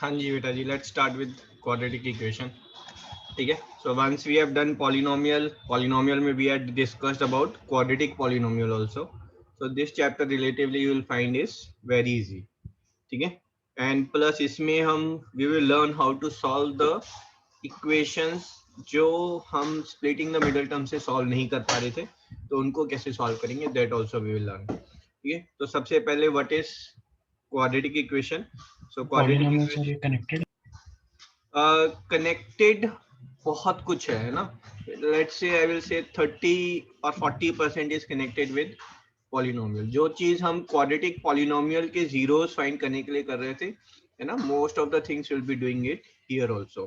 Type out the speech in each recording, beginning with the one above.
हाँ जी बेटा जी, let's start with quadratic equation. ठीक है. So once we have done polynomial में we had discussed about quadratic polynomial also. So this chapter relatively you will find is very easy. ठीक है. And plus इसमें हम we will learn how to solve the equations जो हम splitting the middle term से solve नहीं कर पा रहे थे, तो उनको कैसे सॉल्व करेंगे, that also we will learn. ठीक है. तो सबसे पहले what is quadratic equation? So quadratic polynomials equation और ये कनेक्टेड कनेक्टेड बहुत कुछ है ना. Let's say I will say 30 और 40% इज कनेक्टेड विद पॉलिनोमियल. जो चीज हम क्वाड्रेटिक पॉलिनोमियल के जीरोस फाइंड करने के लिए कर रहे थे, है ना, most of the things will be doing it here also.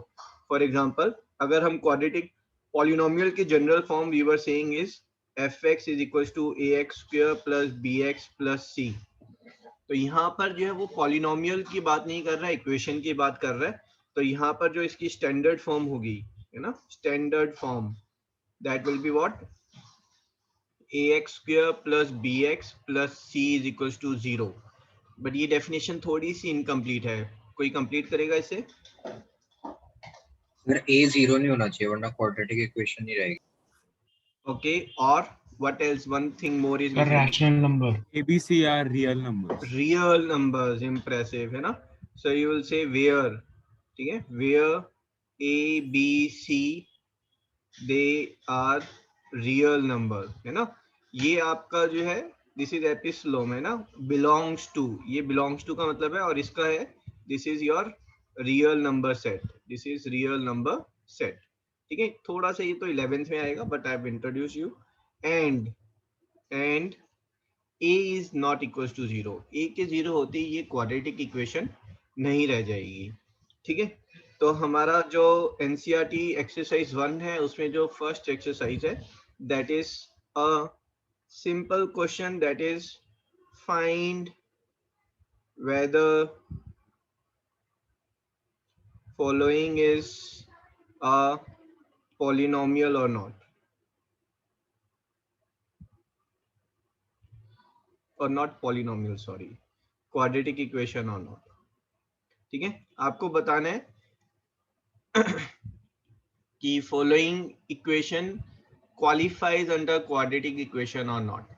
For example, अगर हम क्वाड्रेटिक पॉलिनोमियल की general form we were saying is fx is equals to ax square plus bx plus c. तो यहाँ पर जो है वो पॉलिनोमियल की बात नहीं कर रहा है, इक्वेशन की बात कर रहा है. तो यहाँ पर जो इसकी स्टैंडर्ड फॉर्म होगी, है ना, standard form, that will be what, ax square plus bx plus c is equals to 0. But ये डेफिनेशन थोड़ी सी इनकम्प्लीट है. कोई कंप्लीट करेगा इसे? सर a 0 नहीं होना चाहिए वरना क्वाड्रेटिक इक्वेशन नहीं रहेगी. ओके. और what else? One thing more is missing. Rational number. ABC are real numbers. Real numbers. Impressive, है ना. So you will say where, ठीक है, where a b c they are real numbers, है ना. ये आपका जो है दिस इज एपिसिलोम, है ना, belongs to, ये belongs to का मतलब है, और इसका है this is your real number set, this is real number set. ठीक है. थोड़ा सा ये तो 11th में आएगा, but I have introduce you. And a is not equals to 0. a के 0 होते ही ये क्वाड्रेटिक इक्वेशन नहीं रह जाएगी. ठीक है. तो हमारा जो NCERT एक्सरसाइज 1 है उसमें जो फर्स्ट एक्सरसाइज है that is a simple question, that is find whether following is a polynomial और नॉट, और not polynomial, sorry, quadratic equation और नॉट. ठीक है. आपको बताना है कि following equation qualifies under quadratic equation और not.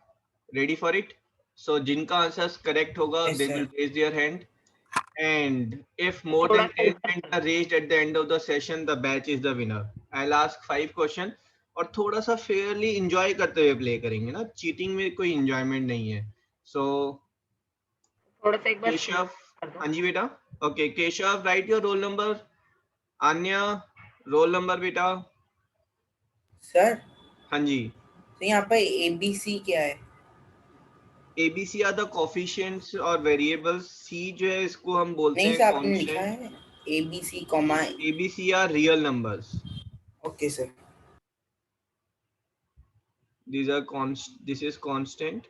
Ready for it? So जिनका आंसर करेक्ट होगा Yes, they sir. Will raise their hand, and if more than 10 hands are raised at the end of the session, the batch is the winner. I'll ask 5 question और थोड़ा सा Fairlie enjoy करते हुए play करेंगे ना. Cheating में कोई enjoyment नहीं है. सो थोड़ा सा एक बार केशव, हाँ जी बेटा. Okay Keshav, write your roll number. Anya, roll number बेटा. सर हाँ जी. तो यहाँ पे ABC क्या है? ABC आर द कोफिशिएंट्स और वेरिएबल्स. C जो है इसको हम बोलते नहीं हैं सर आपने लिखा कांस्टेंट. है ABC comma. ABC are real numbers. Okay sir. These are this is constant,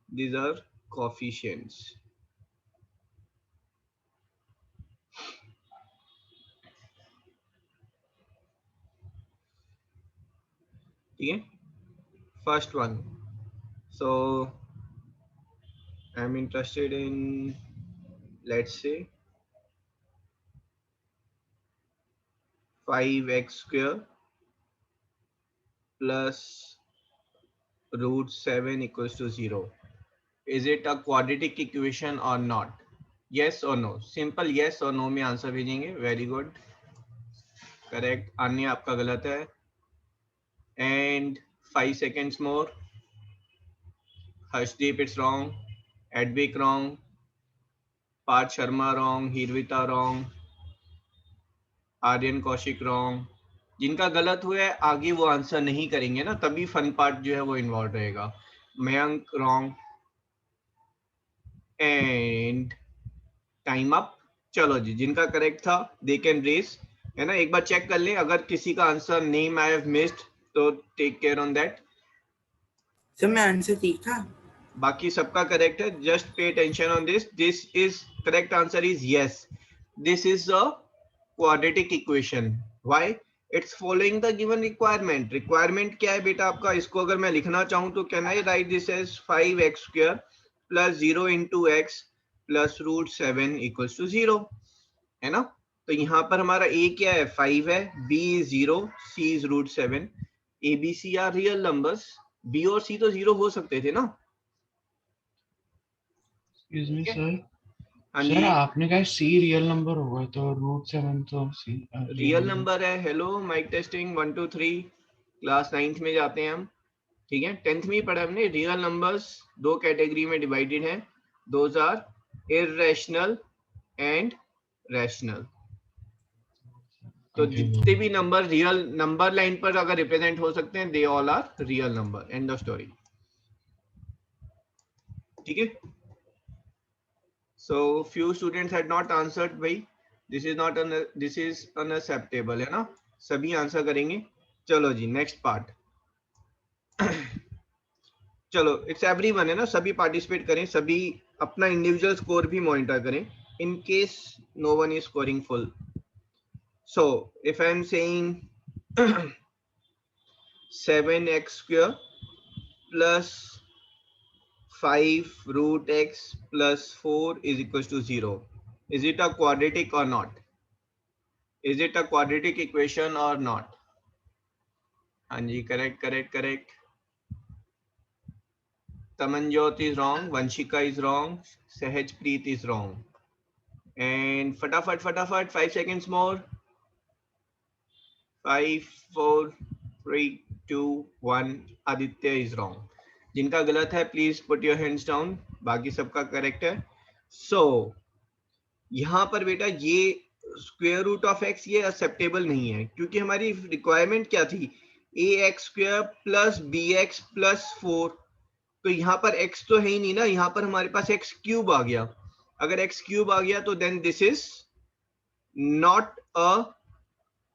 these are coefficients. ठीक है. First one. So I'm interested in, let's say, 5x square plus root 7 equals to 0. Is it a quadratic equation or not? Yes or no? Simple yes or no में answer भेजेंगे. Very good, correct. अन्य आपका गलत है. And 5 seconds more. Harshdeep, it's wrong. Advik, wrong. Parth Sharma, wrong. Hirvita, wrong. Aryan Kaushik, wrong. जिनका गलत हुआ है आगे वो आंसर नहीं करेंगे ना, तभी फन पार्ट जो है वो इन्वॉल्व रहेगा. Mayank, wrong. And time up. चलो जी, जिनका करेक्ट था दे कैन रेस, है ना. एक बार चेक कर ले, अगर किसी का answer name I have missed तो take care on that. Sir मैं आंसर ठीक था? बाकी सबका करेक्ट है. Just pay attention on this. This is correct answer is yes. This is a quadratic equation. Why? It's following the given requirement. Requirement क्या है बेटा आपका? इसको अगर मैं लिखना चाहूं तो can I write this as 5x square plus 0 into x plus root 7 equals to 0. है ना। तो यहाँ पर हमारा a क्या है 5 है, b is 0, c is √7, a b c are real numbers, b और c तो 0 हो सकते थे ना। एक्सक्यूज मी सर, हाँ सर जी, आपने कहा सी रियल नंबर होगा तो √7 तो सी रियल नंबर है। Hello mike testing 1 2 3, class 9th में जाते हैं हम, ठीक है। 10th में ही पढ़ा हमने, रियल नंबर्स दो कैटेगरी में डिवाइडेड हैं, those are irrational and rational. तो जितने भी नंबर रियल नंबर लाइन पर अगर रिप्रेजेंट हो सकते हैं, they all are real number, end of story, ठीक है। So few students had not answered, भाई this is not this is unacceptable, है ना। सभी आंसर करेंगे। चलो जी नेक्स्ट पार्ट। चलो इट्स एवरीवन, है ना, सभी पार्टिसिपेट करें, सभी अपना इंडिविजुअल स्कोर भी मॉनिटर करें in case no one is scoring full. So if I am saying 7x² plus 5 root x plus 4 is equals to 0, is it a quadratic or not? Is it a quadratic equation or not? Anji, correct. Tamanjot is wrong, Vanshika is wrong, Sahajpreet is wrong. And fatafat, 5 seconds more. 5 4 3 2 1, Aditya is wrong. जिनका गलत है please put your hands down, बाकी सबका correct है। सो यहाँ पर बेटा ये स्क्वायर रूट ऑफ एक्स ये एक्सेप्टेबल नहीं है, क्योंकि हमारी रिक्वायरमेंट क्या थी, ax² प्लस bx प्लस 4। तो यहाँ पर x तो है ही नहीं ना, यहाँ पर हमारे पास x³ आ गया। अगर x³ आ गया तो then this is not a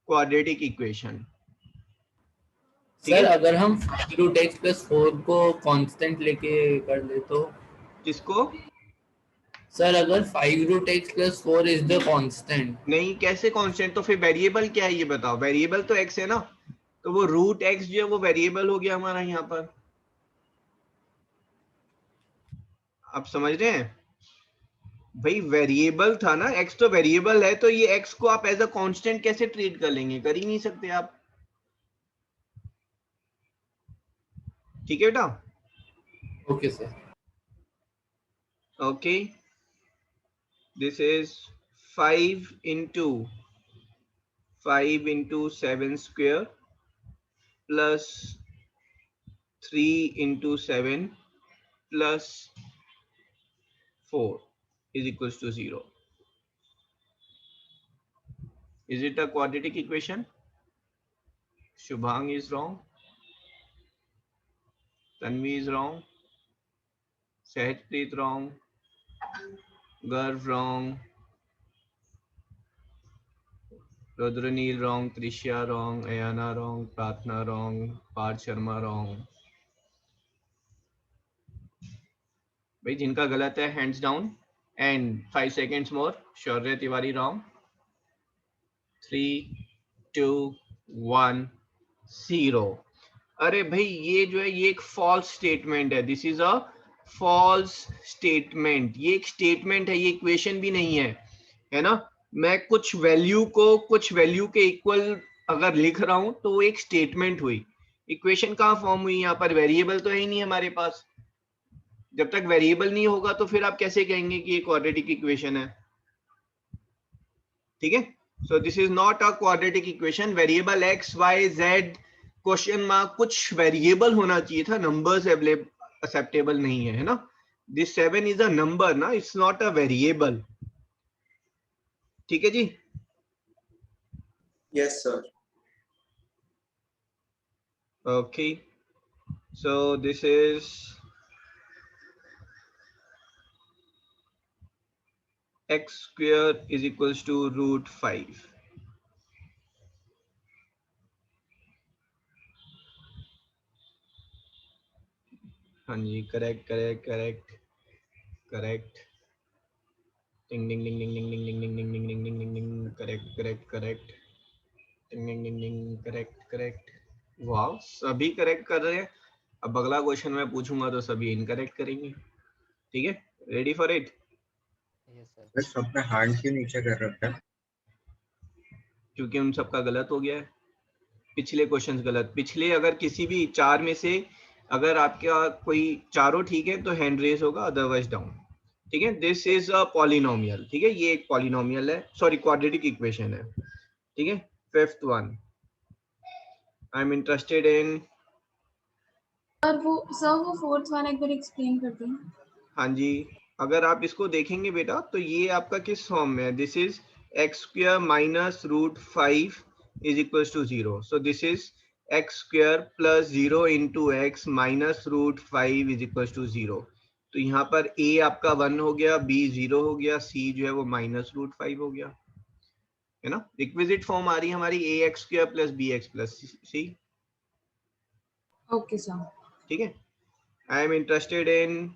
quadratic equation. Sir अगर हम 5√x + 4 को कांस्टेंट लेके कर ले तो? किसको? सर अगर 5√x + 4 इज द कांस्टेंट। नहीं, कैसे कांस्टेंट? तो फिर वेरिएबल क्या है ये बताओ। वेरिएबल तो x है ना, तो वो √x जो है वो वेरिएबल हो गया हमारा यहाँ पर। आप समझ रहे हैं भाई, वेरिएबल था ना, x तो वेरिएबल है, तो ये x को आप एज अ कांस्टेंट कैसे ट्रीट कर लेंगे? कर ही नहीं सकते आप, ठीक है बेटा। Okay sir. Okay, this is 5 into 7² plus 3 into 7 plus 4 is equals to 0. Is it a quadratic equation? Shubhang is wrong. Tanvi is wrong. Sahajpreet wrong. Garv wrong. Rudranil wrong. Trishya wrong. Ayana wrong. Pratna wrong. Parth Sharma wrong. भाई जिनका गलत है hands down and 5 seconds more. Shaurya Tiwari wrong. 3 2 1 0। अरे भाई ये जो है ये एक फॉल्स स्टेटमेंट है, this is a false statement. ये एक स्टेटमेंट है, ये इक्वेशन भी नहीं है ना। मैं कुछ वैल्यू को कुछ वैल्यू के इक्वल अगर लिख रहा हूं तो वो एक स्टेटमेंट हुई, इक्वेशन कहाँ फॉर्म हुई? यहाँ पर वेरिएबल तो है ही नहीं हमारे पास। जब तक वेरिएबल नहीं होगा तो फिर आप कैसे कहेंगे कि ये क्वाड्रेटिक इक्वेशन है? ठीक है, so this is not a quadratic equation. Variable x y z question mark कुछ वेरिएबल होना चाहिए था, नंबर्स एक्सेप्टेबल नहीं है ना। दिस 7 इज अ नंबर ना, इट्स नॉट अ वेरिएबल, ठीक है जी। Yes sir. Okay, so this is x² is equals to √5। हाँ जी, correct. Ding ding ding ding ding ding ding ding ding ding ding ding ding, correct. Ding ding ding ding, correct. वाह, सभी correct कर रहे हैं। अब अगला question मैं पूछूंगा तो सभी इनकरेक्ट करेंगे, ठीक है। Ready for it? सर सबने हैंड क्यों नीचे कर रखा है? क्योंकि उन सबका गलत हो गया है, पिछले क्वेश्चंस गलत। पिछले अगर किसी भी 4 में से अगर आपका कोई चारों ठीक है तो हैंड रेज होगा, अदरवाइज डाउन। ठीक है, दिस इज अ पॉलिनोमियल। ठीक है, ये एक पॉलिनोमियल है, सॉरी क्वाड्रेटिक इक्वेशन है। ठीक है, fifth one, I am interested इन। और वो फोर्थ वन एक बार एक्सप्लेन कर दें। हाँ जी, अगर आप इसको देखेंगे बेटा तो ये आपका किस फॉर्म में है? This is x square minus root 5 is equal to 0। So this is x square plus 0 into x minus root 5 is equal to 0। तो यहाँ पर a आपका 1 हो गया, b 0 हो गया, c जो है वो माइनस रूट 5 हो गया, है ना। रिक्विजिट फॉर्म आ रही है हमारी a x square plus b x plus c। Okay sir. ठीक है, I am interested in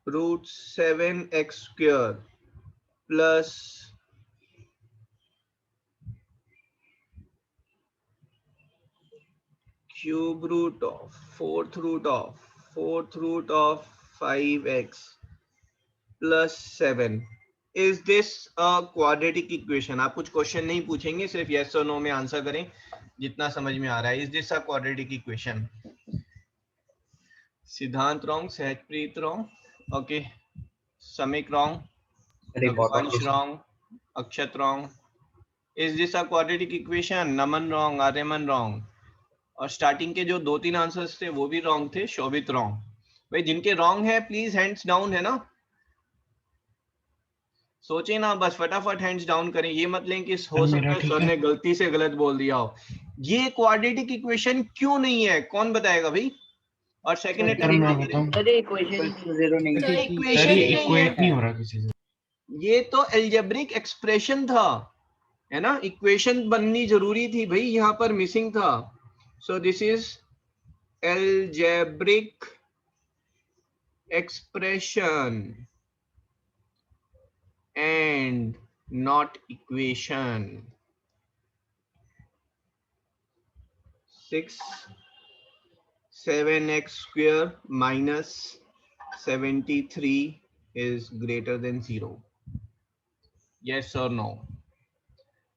root 7 x square plus cube root of fourth root of 5x plus 7। Is this a quadratic equation? आप कुछ question नहीं पूछेंगे, सिर्फ yes और no में answer करें जितना समझ में आ रहा है। Is this a quadratic equation? Siddhant wrong, Sahajpreet wrong, okay, Samik wrong, Raghuvansh wrong, Akshat wrong. Is this a quadratic equation? Naman wrong, Aryaman wrong, और स्टार्टिंग के जो 2-3 आंसर्स थे वो भी रॉन्ग थे। शोभित रॉन्ग। भाई जिनके रॉन्ग है प्लीज हैंड्स डाउन, है ना। सोचे ना, बस फटाफट हैंड्स डाउन करें। ये मत लें कि हो सकता है सर ने गलती से गलत बोल दिया हो। ये क्वाड्रेटिक इक्वेशन क्यों नहीं है, कौन बताएगा भाई? और सेकंड इक्वेट नहीं हो रहा किसी से। ये तो एल्जेब्रिक एक्सप्रेशन था, है ना। इक्वेशन बननी जरूरी थी भाई, यहाँ पर मिसिंग था। सो this is algebraic expression and not equation. 6 7x square minus 73 is greater than 0. Yes or no?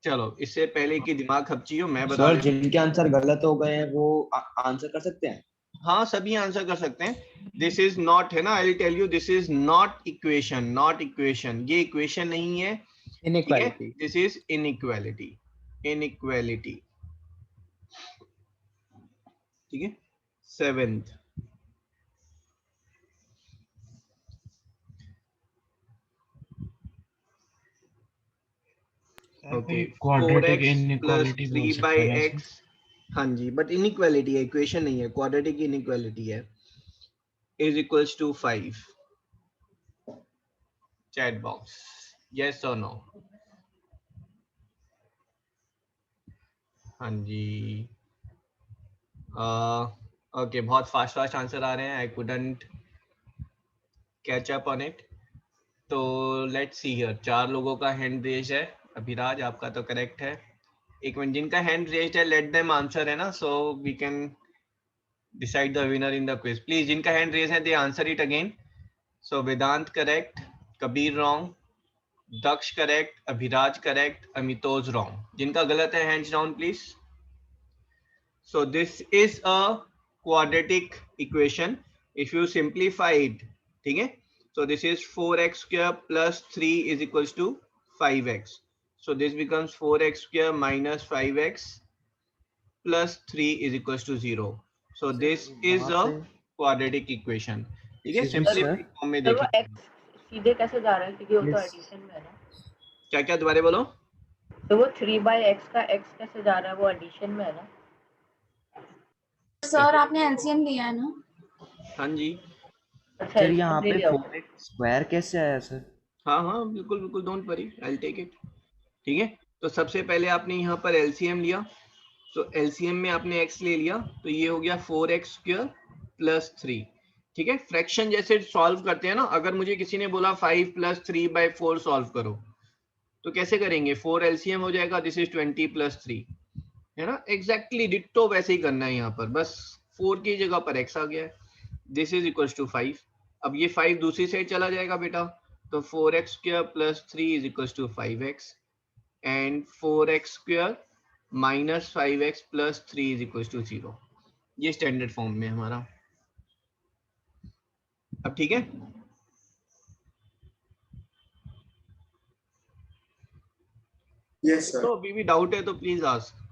चलो, इससे पहले कि दिमाग खपची हो मैं बता सर जिनके आंसर गलत हो गए हैं वो आंसर कर सकते हैं। हाँ, सभी आंसर कर सकते हैं। दिस इज नॉट, है ना, I will tell you, this is not equation, not equation. ये इक्वेशन नहीं है, inequality. This is inequality, inequality. ठीक है, seventh, okay, 4x plus 3 by x। हाँ जी, बट इनइक्वालिटी है, इक्वेशन नहीं है, क्वाड्रेटिक इनइक्वालिटी है। Is equals to 5। Chat box, yes और नो? हाँ जी, ओके, बहुत फास्ट आंसर आ रहे हैं। I couldn't catch up on it. तो लेट्स सी हियर, 4 लोगों का हैंड रेज है। अभिराज आपका तो करेक्ट है। एक मिनट, जिनका हैंड रेज्ड है लेट देम आंसर, है ना, so we can decide the winner in the quiz. Please, जिनका हैंड रेज है they answer it again. So Vedant correct, Kabir wrong, Daksh correct, Abhiraj correct, Amitoj wrong. जिनका गलत है hands down please. So this is a quadratic equation if you simplify it. ठीक है, so this is 4x square plus 3 is equals to 5x. So this becomes 4x square minus 5x plus 3 is equals to 0. So this is a quadratic equation. ठीक है, simply form में देखिए। x सीधे कैसे जा रहा है, क्योंकि वो तो एडिशन में है ना। क्या क्या दोबारा बोलो। तो वो 3/x का x कैसे जा रहा है, वो एडिशन में है ना। सर आपने एलसीएम लिया है ना? हाँ जी। अच्छा, सर यहाँ पे 4x स्क्वायर कैसे आया सर? हाँ हाँ, बिल्कुल बिल्कुल, don't worry, I will take it. ठीक है, तो सबसे पहले आपने यहाँ पर एलसीएम लिया। तो एलसीएम में आपने x ले लिया, तो ये हो गया 4x स्क्वायर प्लस 3। ठीक है, फ्रैक्शन जैसे सॉल्व करते हैं ना, अगर मुझे किसी ने बोला 5 प्लस 3/4 सॉल्व करो, तो कैसे करेंगे? 4 एलसीएम हो जाएगा, दिस इज 20 प्लस 3, है ना। एग्जैक्टली डिट्टो वैसे ही करना है यहाँ पर, बस 4 की जगह पर x आ गया है। This is equal to 5। अब ये 5 दूसरी साइड चला जाएगा बेटा, तो 4x square plus 3 is equals to 5x and 4x square minus 5x plus 3 is equals to 0. ये स्टैंडर्ड फॉर्म में हमारा। अब ठीक है, यस सर। तो अभी भी डाउट है तो please ask.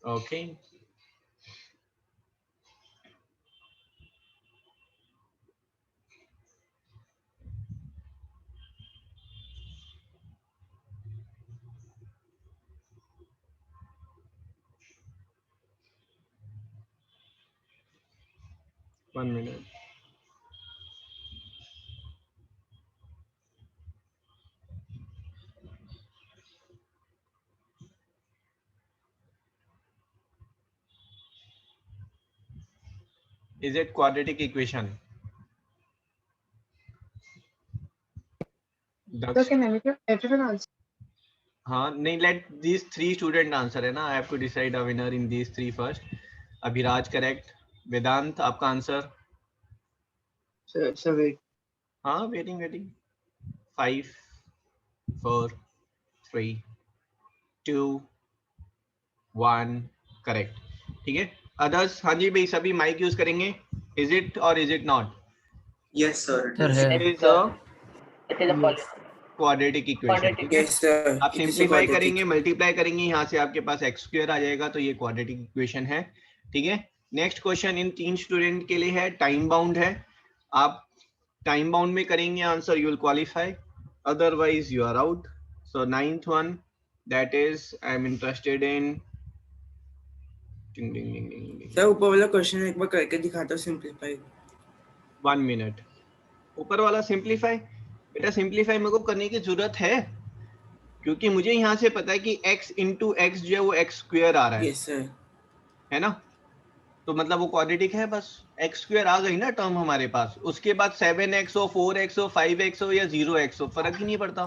Okay, one minute. Is it quadratic equation? So can everyone answer? हाँ नहीं, let these three student answer है ना, I have to decide a winner in these three first. Abhiraj correct, Vedant आपका आंसर? सर वेट, हाँ waiting 5 4 3 2 1 correct. ठीक है, others? हाँ जी भाई, सभी माइक यूज करेंगे। इज इट और is it not? Yes sir. Sir है। It is a It is a quadratic equation. Yes sir. आप सिंप्लीफाई करेंगे, मल्टीप्लाई करेंगे, यहाँ से आपके पास x स्क्वायर आ जाएगा, तो ये क्वाड्रेटिक इक्वेशन है। ठीक है, नेक्स्ट क्वेश्चन इन 3 स्टूडेंट के लिए है, टाइम बाउंड है। आप टाइम बाउंड में करेंगे answer, you will qualify, otherwise you are out. So 9th one, that is I am interested in sir ऊपर वाला क्वेश्चन एक बार करके दिखाता हूँ, सिंपलीफाई। 1 मिनट। ऊपर वाला सिंप्लीफाई, बेटा सिंप्लीफाई मेरे को करने की जरूरत है क्योंकि मुझे यहाँ से पता है कि x इंटू एक्स जो है वो x स्क्वायर आ रहा है। Yes sir. है ना, तो मतलब वो क्वाड्रेटिक है, बस x स्क्वायर आ गई ना टर्म हमारे पास। उसके बाद 7x हो, 4x हो, 5x हो या 0x हो, फर्क ही नहीं पड़ता।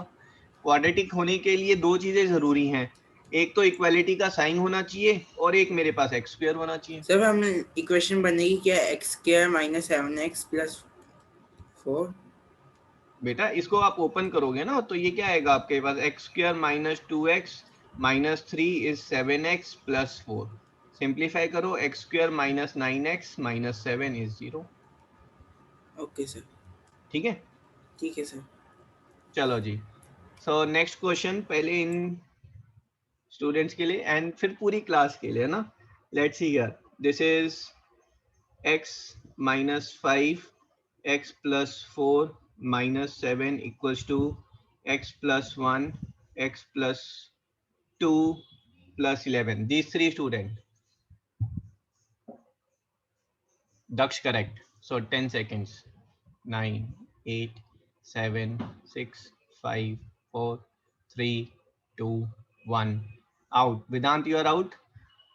क्वाड्रेटिक होने के लिए 2 चीजें जरूरी हैं, एक तो इक्वालिटी का साइन होना चाहिए और एक मेरे पास x स्क्वायर होना चाहिए। सर हमने इक्वेशन बनेगी क्या, x square minus 7x plus 4? बेटा इसको आप ओपन करोगे ना तो ये क्या आएगा आपके पास, x square minus 2x minus 3 is 7x plus 4। Simplify करो, x square minus 9x minus 7 is 0। Okay sir. ठीक है, ठीक है सर। चलो जी। सो नेक्स्ट क्वेश्चन पहले इन स्टूडेंट्स के लिए एंड फिर पूरी क्लास के लिए ना। Let's see here, this is x minus 5 x plus 4 minus 7 equals to x plus 1 x plus 2 plus 11. These 3 students. Daksh correct. So 10 seconds. 9 8 7 6 5 4 3 2 1 out. Vedant, you are out.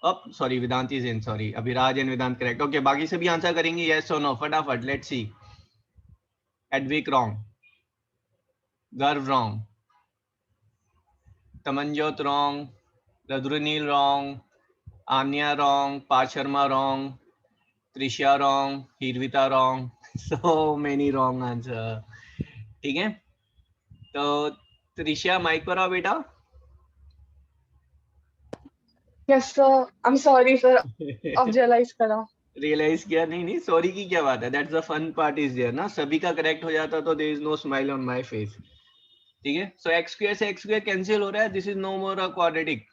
Up. Sorry, Vedant is in. Sorry, Abhiraj and Vedant correct. Okay, बाकी सभी answer करेंगे yes or no फटाफट। Let's see. Advik wrong, Garv wrong, Tamanjot wrong, Radhunil wrong, Anya wrong, Parth Sharma wrong, Trisha wrong, Hirvita wrong. So many wrong answer. ठीक है, तो Trisha mic पर आओ बेटा। Yes sir, I'm sorry sir, अब realize करा। Realise किया? नहीं सॉरी की क्या बात है, that's the fun part is there ना। सभी का करेक्ट हो जाता तो there is no smile on my face. ठीक है, सो x स्क्वायर से x स्क्वायर कैंसिल हो रहा है, this is no more a quadratic.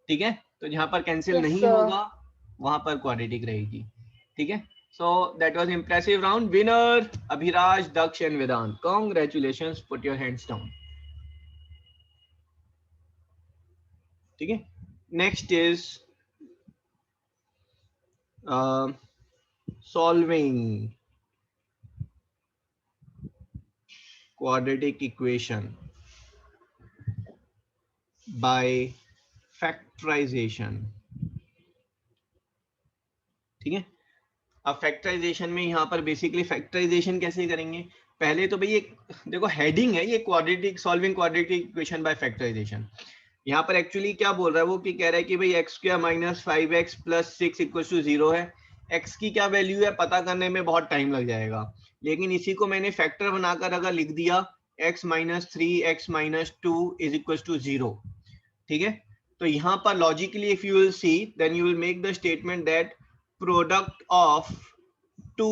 ठीक है, तो जहां पर कैंसिल नहीं होगा वहां पर क्वाड्रेटिक रहेगी। ठीक है, so that was impressive round. Winner Abhiraj, Daksh and Vedant, congratulations, put your hands down. ठीक है, next is solving quadratic equation by factorization। ठीक है, अब फैक्टराइजेशन में यहाँ पर बेसिकली फैक्टराइजेशन कैसे करेंगे, पहले तो भाई ये देखो हेडिंग है, ये quadratic, solving quadratic equation by factorisation. यहाँ पर एक्चुअली क्या बोल रहा है वो, कि कह रहा है कि भाई x square minus 5x plus 6 equal to 0 है। x की क्या वैल्यू है पता करने में बहुत टाइम लग जाएगा, लेकिन इसी को मैंने फैक्टर बनाकर अगर लिख दिया x minus 3 x minus 2 is equal to 0, ठीक है। तो यहाँ पर logically if you will see then you will make the statement that product of two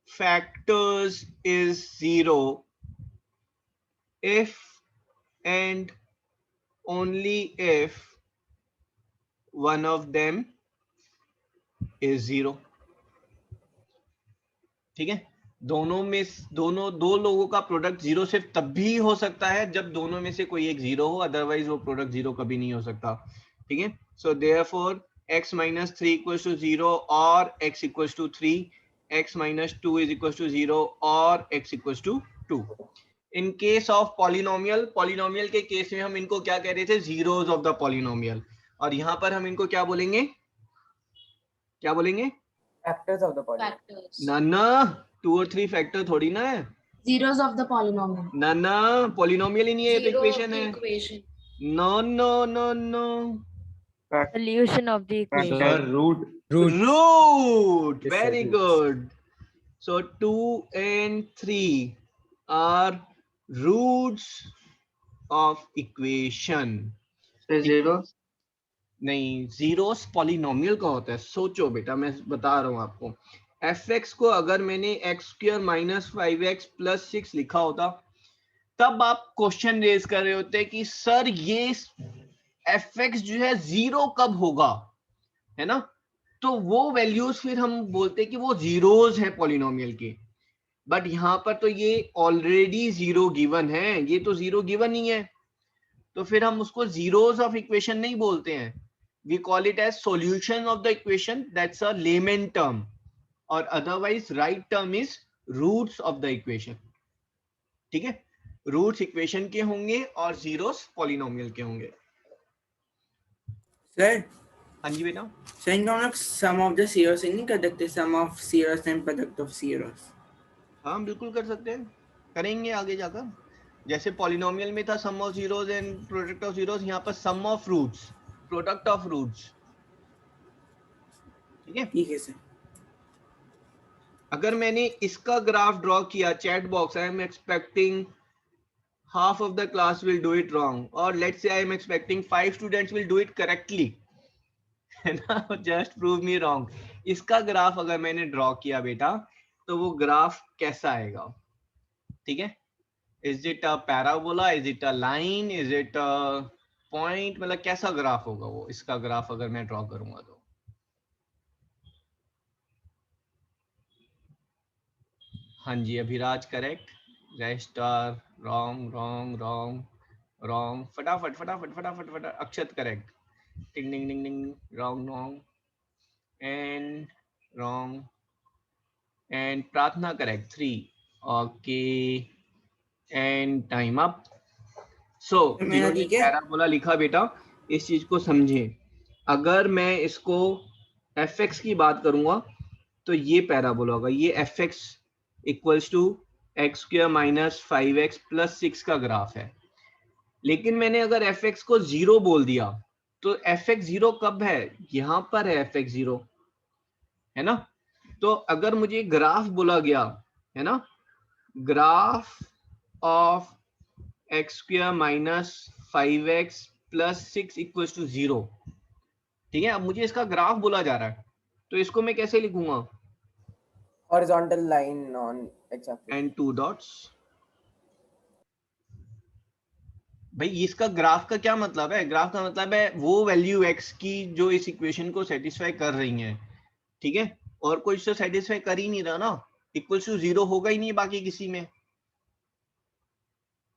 factors is 0 if and only if one of them is 0, ठीक है। दो लोगों का प्रोडक्ट 0 सिर्फ तब भी हो सकता है जब दोनों में से कोई एक 0 हो, अदरवाइज वो प्रोडक्ट 0 कभी नहीं हो सकता, ठीक है। So therefore x minus 3 equals to 0 or x equals to 3, x minus 2 is equals to 0 or x equals to 2. In case of polynomial के केस में हम इनको क्या कह रहे थे, zeros of the polynomial, और यहाँ पर हम इनको क्या बोलेंगे, क्या बोलेंगे, factors of the polynomial. Factors. ना 2 और 3 फैक्टर थोड़ी ना है, Zeros of the polynomial. ना पॉलिनोमियल ही नहीं है, तो Zero इक्वेशन of the है। equation. No no no no, Solution of the equation. Sir, root. root, Yes, very sir, good. So 2 and 3 are roots of equation. zeros नहीं, zeros polynomial का होता है। सोचो बेटा, मैं बता रहा हूँ आपको, fx को अगर मैंने x square minus 5x plus 6 लिखा होता तब आप क्वेश्चन रेज कर रहे होते कि सर ये fx जो है 0 कब होगा, है ना। तो वो वैल्यूज फिर हम बोलते कि वो जीरोस है पॉलिनोमियल के, बट यहाँ पर तो ये ऑलरेडी 0 गिवन है, ये तो 0 गिवन ही है, तो फिर हम उसको जीरोस ऑफ इक्वेशन नहीं बोलते हैं, we call it as solution of the equation, that's a layman term, और otherwise right term is roots of the equation, ठीक है। रूट्स इक्वेशन के होंगे और जीरोस पॉलिनोमियल के होंगे। सर। हाँ जी बेटा। सर इनको हम लोग सम ऑफ द zeros नहीं कर सकते, sum of zeros and product of zeros? हाँ बिल्कुल कर सकते हैं, करेंगे आगे जाकर। जैसे पॉलिनोमियल में था sum of zeros and product of zeros, यहाँ पर sum of roots, product of roots, ठीक है। ठीक है सर। अगर मैंने इसका ग्राफ ड्रॉ किया chat box, I am expecting half of the class will do it wrong, or let's say I am expecting 5 students will do it correctly, है ना, just prove me wrong। इसका graph अगर मैंने draw किया बेटा तो वो ग्राफ कैसा आएगा, ठीक है। Is it a parabola, is it a line, is it a point, मतलब कैसा ग्राफ होगा वो, इसका ग्राफ अगर मैं ड्रॉ करूंगा तो। हाँ जी Abhiraj correct, rest are wrong wrong wrong wrong, फटाफट फटाफट फटाफट फटाफट, अक्षत करेक्ट, टिंग ting ting ting, wrong wrong and wrong, and Prarthana correct 3, okay and time up. So जिन्होंने पैराबोला लिखा बेटा इस चीज को समझे, अगर मैं इसको fx की बात करूंगा तो ये पैराबोला होगा, ये fx equals to x square minus 5x plus 6 का ग्राफ है। लेकिन मैंने अगर fx को 0 बोल दिया तो fx 0 कब है, यहाँ पर है fx 0, है ना। तो अगर मुझे ग्राफ बोला गया है ना, graph of x square minus 5x plus 6 equals to 0, ठीक है। अब मुझे इसका ग्राफ बोला जा रहा है तो इसको मैं कैसे लिखूंगा, horizontal line on x axis and 2 dots। भाई इसका ग्राफ का क्या मतलब है, ग्राफ का मतलब है वो वैल्यू x की जो इस इक्वेशन को सेटिस्फाई कर रही है, ठीक है। और कोई तो सेटिस्फाई कर ही नहीं रहा ना, इक्वल्स टू 0 होगा ही नहीं बाकी किसी में,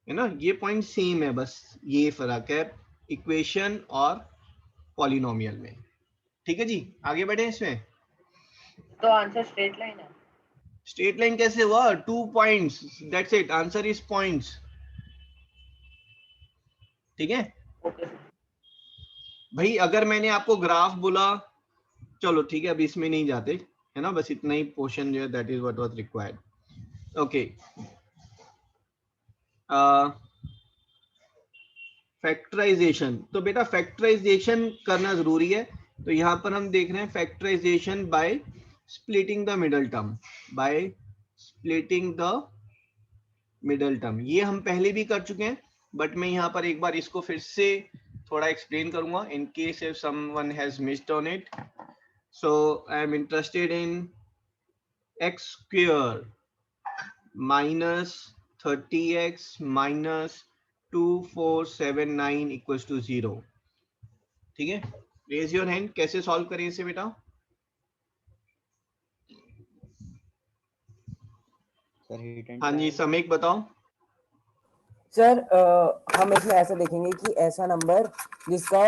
है ना। ये पॉइंट सेम है, बस ये फर्क है इक्वेशन और पॉलिनोमियल में, ठीक है जी। आगे बढ़े इसमें। तो आंसर स्ट्रेट लाइन है। स्ट्रेट लाइन कैसे हुआ, 2 points, that's it, answer is points, ठीक है। भाई अगर मैंने आपको ग्राफ बोला, चलो ठीक है अभी इसमें नहीं जाते, है ना, बस इतना ही पोर्शन जो है that is what was required. Okay, factorization, तो बेटा फैक्टराइजेशन करना जरूरी है, तो यहाँ पर हम देख रहे हैं factorization by splitting the middle term, by splitting the middle term. ये हम पहले भी कर चुके हैं, बट मैं यहाँ पर एक बार इसको फिर से थोड़ा एक्सप्लेन करूंगा in case if someone has missed on it. So I am interested in x square minus 30x minus 2479 equals to 0। ठीक है, रेज योर हैंड, कैसे सॉल्व करें इसे बेटा? हाँ जी समीक बताओ। सर हम इसमें ऐसा देखेंगे कि ऐसा नंबर जिसका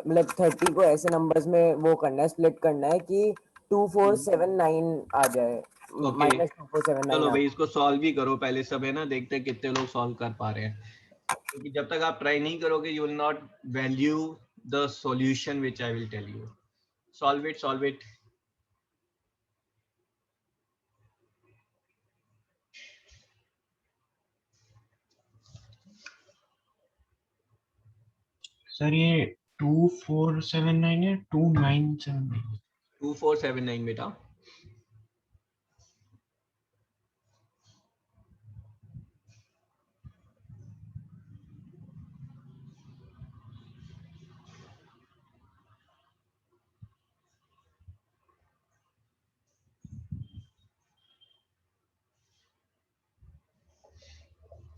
मतलब 30 को ऐसे नंबर्स में वो करना है, स्प्लिट करना है कि 2479 आ जाए, माइनस 2479। चलो भाई इसको सॉल्व भी करो पहले सब, है ना, देखते हैं कितने लोग सॉल्व कर पा रहे हैं, क्योंकि जब तक आप ट्राई नहीं करोगे you will not value the solution which I will tell you. Solve it, solve it. Sir ये 2479 है 2979? 2479 बेटा।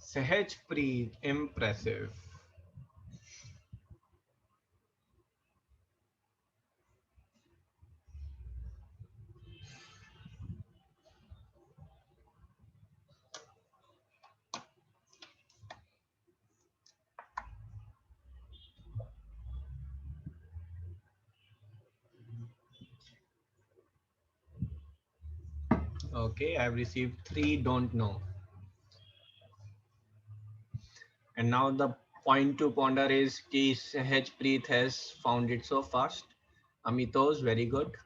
Sahajpreet, impressive. Okay, I've received 3 don't know. And now the point to ponder is कि Sahajpreet has found it so fast. Amitos, very good.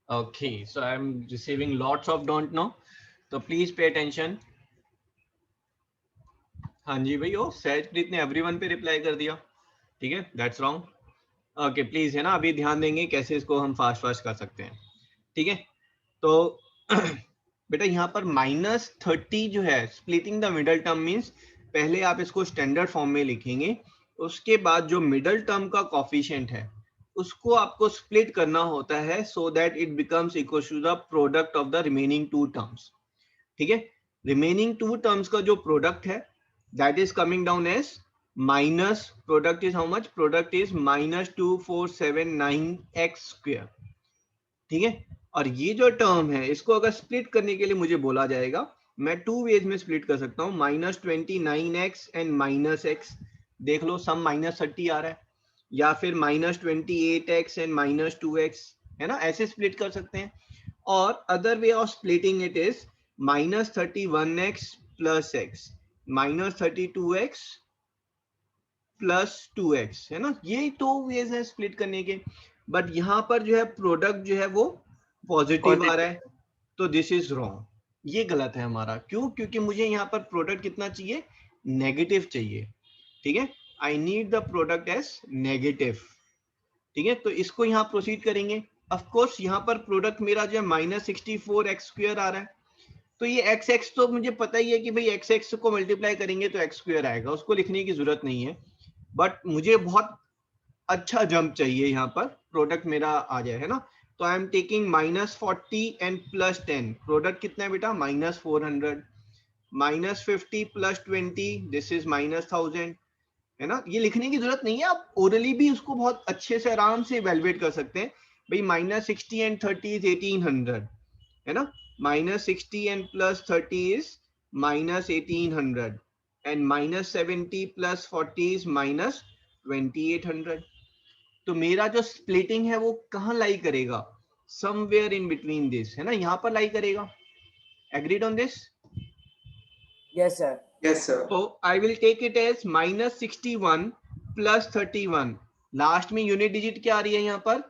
Okay, so I'm receiving lots of don't know. So please pay attention. हाँ जी भाई, ओ सहजप्रीत ने everyone पे reply कर दिया। ठीक है, दैट्स रॉन्ग। ओके प्लीज, है ना, अभी ध्यान देंगे कैसे इसको हम फास्ट फास्ट कर सकते हैं। ठीक है, तो बेटा यहाँ पर -30 जो है, splitting the middle term means पहले आप इसको स्टैंडर्ड फॉर्म में लिखेंगे, उसके बाद जो मिडल टर्म का कोफिशिएंट है उसको आपको स्प्लिट करना होता है so that it becomes equal to the product of the remaining 2 terms. ठीक है, रिमेनिंग 2 टर्म्स का जो प्रोडक्ट है that is coming down as minus, product is how much, product is -2479x square. ठीक है, और ये जो टर्म है इसको अगर स्प्लिट करने के लिए मुझे बोला जाएगा, मैं 2 वेज में स्प्लिट कर सकता हूँ, -29x एंड -x, देख लो सम -30 आ रहा है, या फिर -28x एंड -2x, है ना, ऐसे स्प्लिट कर सकते हैं। और other way of splitting it is -31x plus x, -32x plus 2x, है ना, ये 2 वेज है स्प्लिट करने के। बट यहाँ पर जो है प्रोडक्ट जो है वो पॉजिटिव आ रहा है, तो दिस इज रॉन्ग, ये गलत है हमारा। क्यों? क्योंकि मुझे यहाँ पर प्रोडक्ट कितना चाहिए, नेगेटिव चाहिए। ठीक है, I need the product as negative. ठीक है, तो इसको यहाँ प्रोसीड करेंगे। ऑफ कोर्स यहाँ पर प्रोडक्ट मेरा जो है -64x स्क्वायर आ रहा है, तो ये x तो मुझे पता ही है कि भाई x को मल्टीप्लाई करेंगे तो x स्क्वायर आएगा, उसको लिखने की जरूरत नहीं है। बट मुझे बहुत अच्छा जंप चाहिए, यहाँ पर प्रोडक्ट मेरा आ जाए, है ना, तो I am taking -40 and +10, product कितना है बेटा, -400, -50 +20, दिस इज -1000, है ना, ये लिखने की जरूरत नहीं है, आप ओरली भी उसको बहुत अच्छे से आराम से इवेलुएट कर सकते हैं। भाई -60 एंड 30 इज 1800, है ना, -60 एंड +30 इज -1800 एंड -70 + 40 इज -2800। तो मेरा जो स्प्लिटिंग है वो कहाँ लाई करेगा, समवेयर इन बिटवीन दिस, है ना, यहाँ पर लाई करेगा। Agreed on this? Yes sir, yes sir. तो I will take it as -61 + 31, last में यूनिट डिजिट क्या आ रही है यहाँ पर,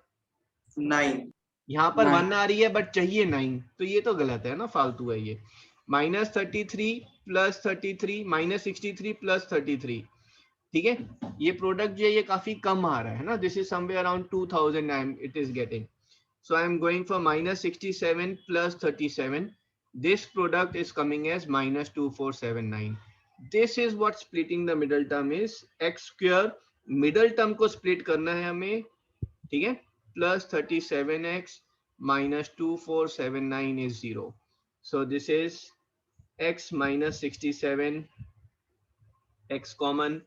9, यहाँ पर 9 1 आ रही है बट चाहिए 9, तो ये तो गलत है ना, फालतू है ये। -33 + 33, -63 + 33, ठीक है, ये प्रोडक्ट जो है ये काफी कम आ रहा है ना, this is somewhere around 2000 I am it is getting, so I am going for minus 67 plus 37. This product is coming as minus 2479. This is what splitting the middle term is. X square middle term को split करना है हमें, ठीक है, plus 37x minus 2479 is 0. So this is x minus 67, x common,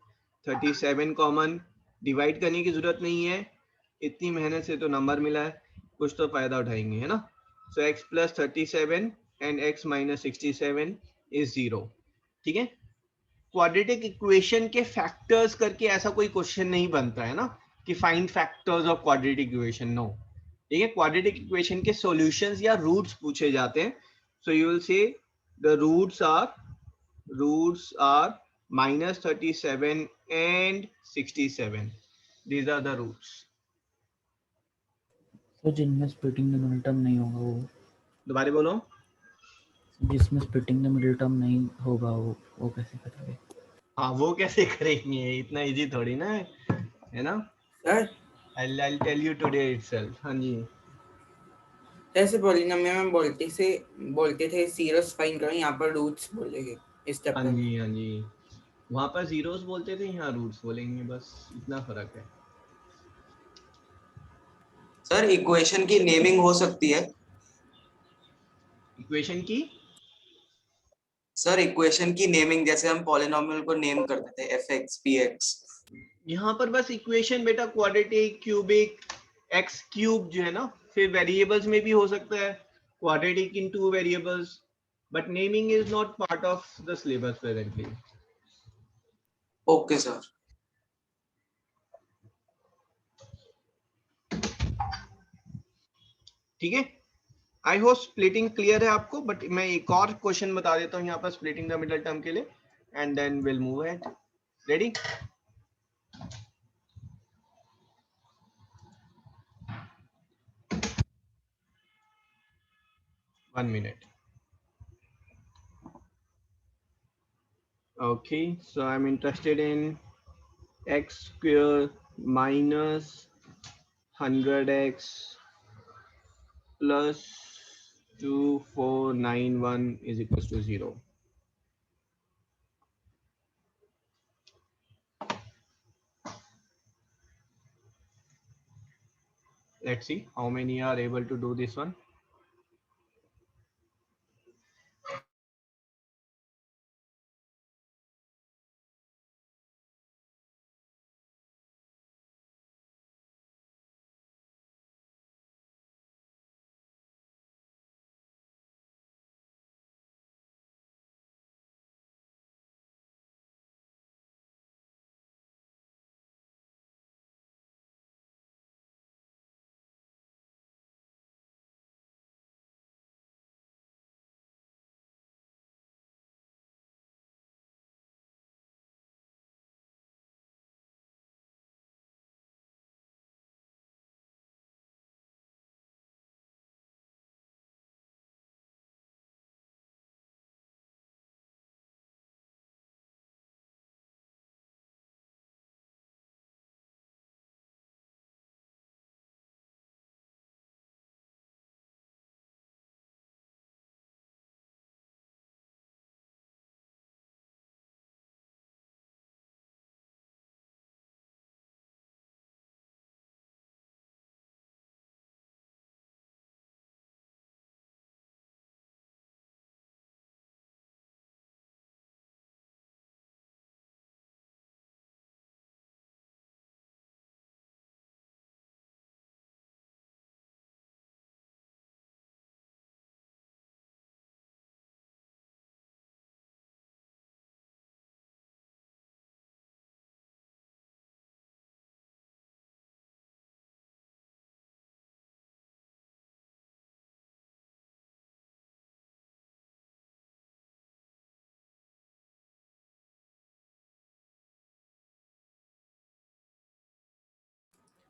37 common, divide करने की जरूरत नहीं है, इतनी मेहनत से तो नंबर मिला है, कुछ तो फायदा उठाएंगे, है ना। सो x plus 37 and x minus 67 is 0, ठीक है। क्वाड्रेटिक इक्वेशन के फैक्टर्स करके ऐसा कोई क्वेश्चन नहीं बनता है ना कि find factors of quadratic equation, no, ठीक है। क्वाड्रेटिक इक्वेशन के सॉल्यूशंस या रूट्स पूछे जाते हैं, so you will say the roots are minus 37 and 67. These are the roots. तो जिनमें स्प्लिटिंग द मिडिल टर्म नहीं होगा वो, दोबारा बोलो। जिसमें स्प्लिटिंग द मिडिल टर्म नहीं होगा वो कैसे करेंगे? हाँ, वो कैसे करेंगे, इतना इजी थोड़ी ना है ना। Sir I'll tell you today itself. हाँ जी, जैसे पॉलिनोमियल में बोलते थे जीरोस फाइंड करो, यहाँ पर रूट्स बोलेंगे इस स्टेप हाँ पर। जी, हाँ जी, वहां पर जीरोस बोलते थे, यहाँ रूट्स बोलेंगे, बस इतना फर्क है। सर इक्वेशन की नेमिंग हो सकती है? इक्वेशन की, सर इक्वेशन की नेमिंग, जैसे हम पॉलिनोमियल को नेम करते थे fx px, यहाँ पर बस इक्वेशन बेटा क्वाड्रेटिक, क्यूबिक, एक्स क्यूब जो है ना, फिर वेरिएबल्स में भी हो सकता है quadratic in 2 variables, but naming is not part of the syllabus presently. Okay sir. ठीक है, आई होप स्प्लिटिंग क्लियर है आपको, बट मैं एक और क्वेश्चन बता देता हूँ यहाँ पर स्प्लिटिंग द मिडल टर्म के लिए, and then will move ahead. Ready? One minute. Okay, so I'm interested in x square minus 100x plus 2491 is equals to 0. Let's see how many are able to do this one.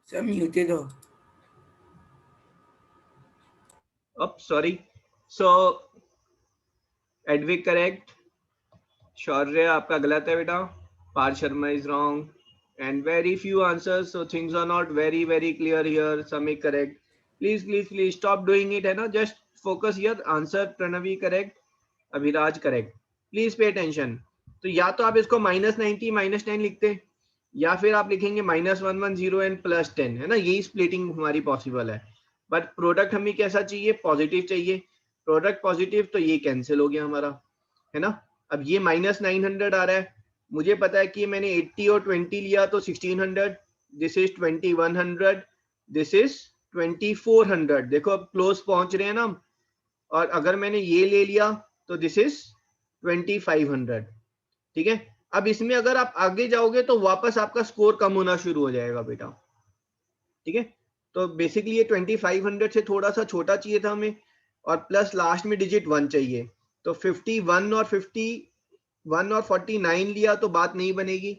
Sir muted हो। Sorry. So Edwick correct. शौर्य आपका गलत है बेटा। Parth Sharma is wrong. And very few answers, so things are not very, very clear here. Some is correct. Please, please, please stop doing it, है ना? Just focus here. Answer Pranavi correct, Abhiraj correct. Please pay attention. तो या तो आप इसको -90 -10 लिखते, या फिर आप लिखेंगे -110 एंड +10, है ना? यही स्प्लिटिंग हमारी पॉसिबल है. बट प्रोडक्ट हमें कैसा चाहिए? पॉजिटिव चाहिए. प्रोडक्ट पॉजिटिव, तो ये कैंसिल हो गया हमारा, है ना? अब ये -900 आ रहा है, मुझे पता है कि मैंने 80 और 20 लिया तो 1600, दिस इज 2100, दिस इज 2400. देखो अब क्लोज पहुंच रहे हैं ना हम. और अगर मैंने ये ले लिया तो दिस इज 2500. ठीक है. अब इसमें अगर आप आगे जाओगे तो वापस आपका स्कोर कम होना शुरू हो जाएगा बेटा. ठीक है. तो बेसिकली ये 2500 से थोड़ा सा छोटा चाहिए था हमें, और प्लस लास्ट में डिजिट 1 चाहिए. तो 51 और 51 और 49 लिया तो बात नहीं बनेगी,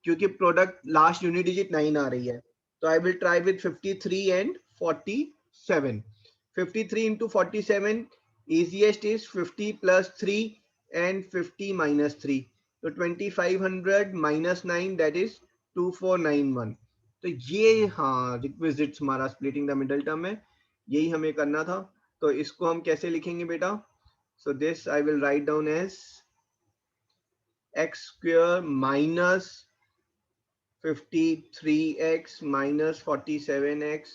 क्योंकि प्रोडक्ट लास्ट यूनिट डिजिट 9 आ रही है. तो I will try with 53 and 47. 53 into 47, easiest is 50 plus 3 and 50 minus 3. तो 2500 minus 9, that is 2491. तो ये हाँ रिक्विजिट्स हमारा स्प्लिटिंग द मिडल टर्म है, यही हमें करना था. तो इसको हम कैसे लिखेंगे बेटा? So this I will write down as x square minus 53x minus 47x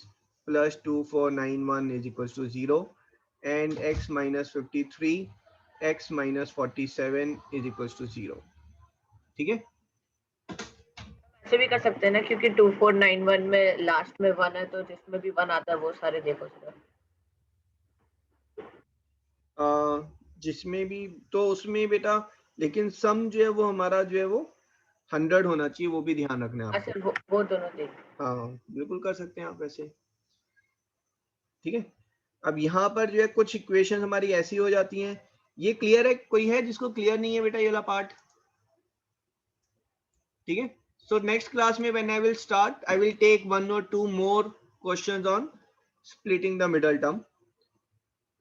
plus 2491 is equals to 0, and x minus 53 x minus 47 is equals to 0. ठीक है. ऐसे भी कर सकते हैं ना, क्योंकि 2491 में लास्ट में 1 है, तो जिसमें भी 1 आता है वो सारे देखो सिर्फ. जिसमें भी, तो उसमें बेटा लेकिन सम जो है वो हमारा जो है वो 100 होना चाहिए, वो भी ध्यान रखना है आपको. अच्छा, वो दोनों देख. हाँ बिल्कुल कर सकते हैं आप वैसे. ठीक है. अब यहाँ पर जो है कुछ इक्वेशन हमारी ऐसी हो जाती हैं. ये क्लियर है? कोई है जिसको क्लियर नहीं है बेटा ये वाला पार्ट? ठीक है. सो नेक्स्ट क्लास में when I will start, I will take 1 or 2 more questions on splitting the middle term.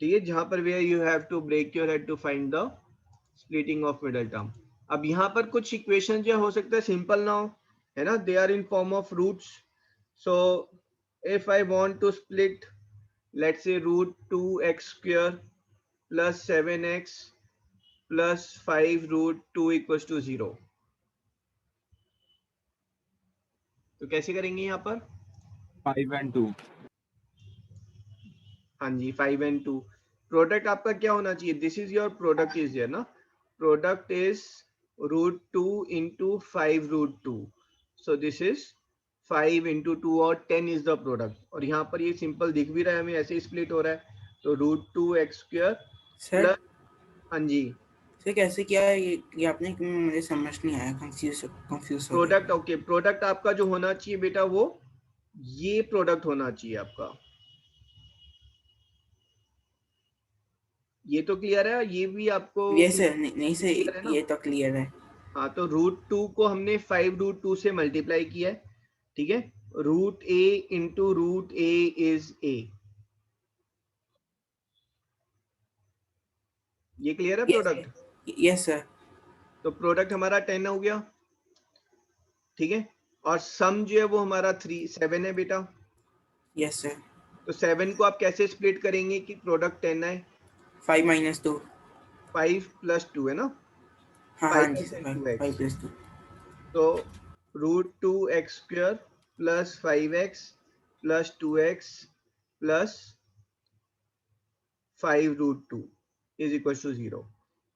ठीक है. जहां पर where you have to break your head to find the splitting of middle term. अब यहाँ पर कुछ equation जो हो सकता है सिंपल ना हो, है ना? They are in form of roots. So if I want to split, let's say root 2x square plus 7x plus 5 root 2 equals to 0. तो कैसे करेंगे यहाँ पर? 5 and 2. हाँ जी, 5 and 2. प्रोडक्ट आपका क्या होना चाहिए? This is your product is here ना. Product is root 2 into 5 root 2. So this is 5 into 2 और 10 is the product. और यहाँ पर ये सिंपल दिख भी रहा है हमें, ऐसे स्प्लिट हो रहा है. तो √2x square प्लस, हाँ जी सर कैसे किया है ये आपने? मुझे समझ नहीं आया, कंफ्यूज प्रोडक्ट. ओके, प्रोडक्ट आपका जो होना चाहिए बेटा वो ये प्रोडक्ट होना चाहिए आपका. ये तो क्लियर है? ये भी आपको? ये सर नहीं सर, ये तो क्लियर है. हाँ, तो √2 को हमने 5 √2 से मल्टीप्लाई किया है. ठीक है. Root a into root a is a. ये क्लियर है प्रोडक्ट? Yes sir. तो प्रोडक्ट हमारा 10 हो गया. ठीक है. और सम जो है वो हमारा 7 है बेटा. Yes sir. तो 7 को आप कैसे स्प्लिट करेंगे कि प्रोडक्ट 10 आए? 5 minus 2. 5 plus 2 है ना? हाँ 5 plus 2. तो √2x square plus 5x plus 2x plus 5 √2 is equals to 0.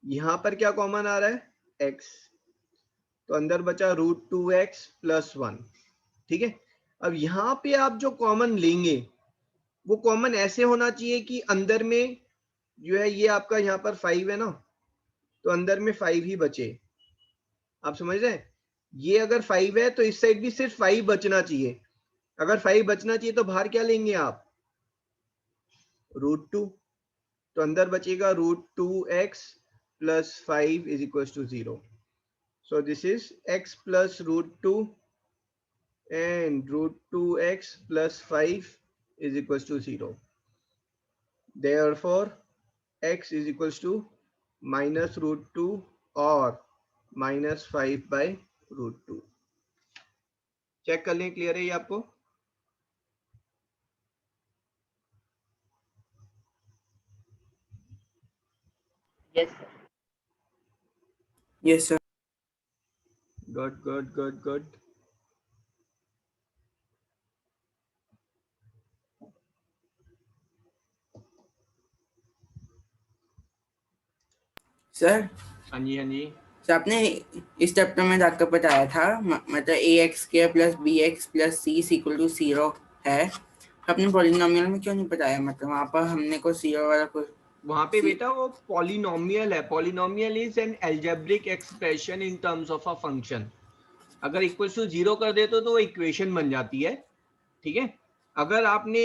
यहाँ पर क्या कॉमन आ रहा है? x. तो अंदर बचा √2x plus 1. ठीक है. अब यहाँ पे आप जो कॉमन लेंगे वो कॉमन ऐसे होना चाहिए कि अंदर में जो है ये आपका यहाँ पर 5 है ना, तो अंदर में 5 ही बचे. आप समझ रहे हैं? ये अगर 5 है तो इस साइड भी सिर्फ 5 बचना चाहिए. अगर 5 बचना चाहिए तो बाहर क्या लेंगे आप? √2. तो अंदर बचेगा √2x plus 5 is equals to 0. So this is x plus √2 and √2x plus 5 is equals to 0. Therefore x is equals to minus √2 or minus 5 by √2। Check कर लें, क्लियर है ये आपको? Yes sir. Yes sir. Good good good good. Sir हाँ जी हाँ जी। Sir आपने इस chapter में जाकर बताया था मतलब ax² plus bx plus c equal to 0 है, आपने पॉलिनोमियल में क्यों नहीं बताया? मतलब वहाँ पर हमने को 0 वाला कोई वहां पे बेटा वो पॉलिनोमियल है। Polynomial is an algebraic expression in terms of a function. अगर इक्वल टू 0 कर दे तो वो इक्वेशन बन जाती है, ठीक है। अगर आपने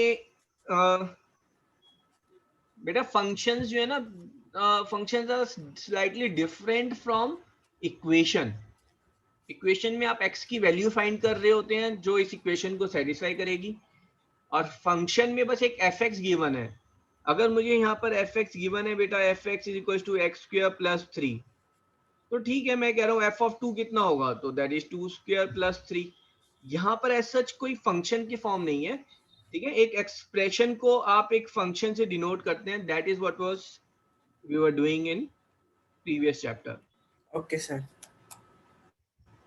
बेटा फंक्शंस जो है ना, functions are slightly different from equation. Equation में आप x की वैल्यू फाइंड कर रहे होते हैं जो इस इक्वेशन को सेटिस्फाई करेगी, और फंक्शन में बस एक fx गिवन है। अगर मुझे यहाँ पर fx गिवन है बेटा, fx is equal to x square plus 3, तो ठीक है, मैं कह रहा हूँ f ऑफ 2 कितना होगा, तो दैट इज 2 स्क्वायर प्लस 3। यहाँ पर एज सच कोई फंक्शन की फॉर्म नहीं है, ठीक है। एक एक्सप्रेशन को आप एक फंक्शन से डिनोट करते हैं, that is what was we were doing in previous chapter. Okay sir.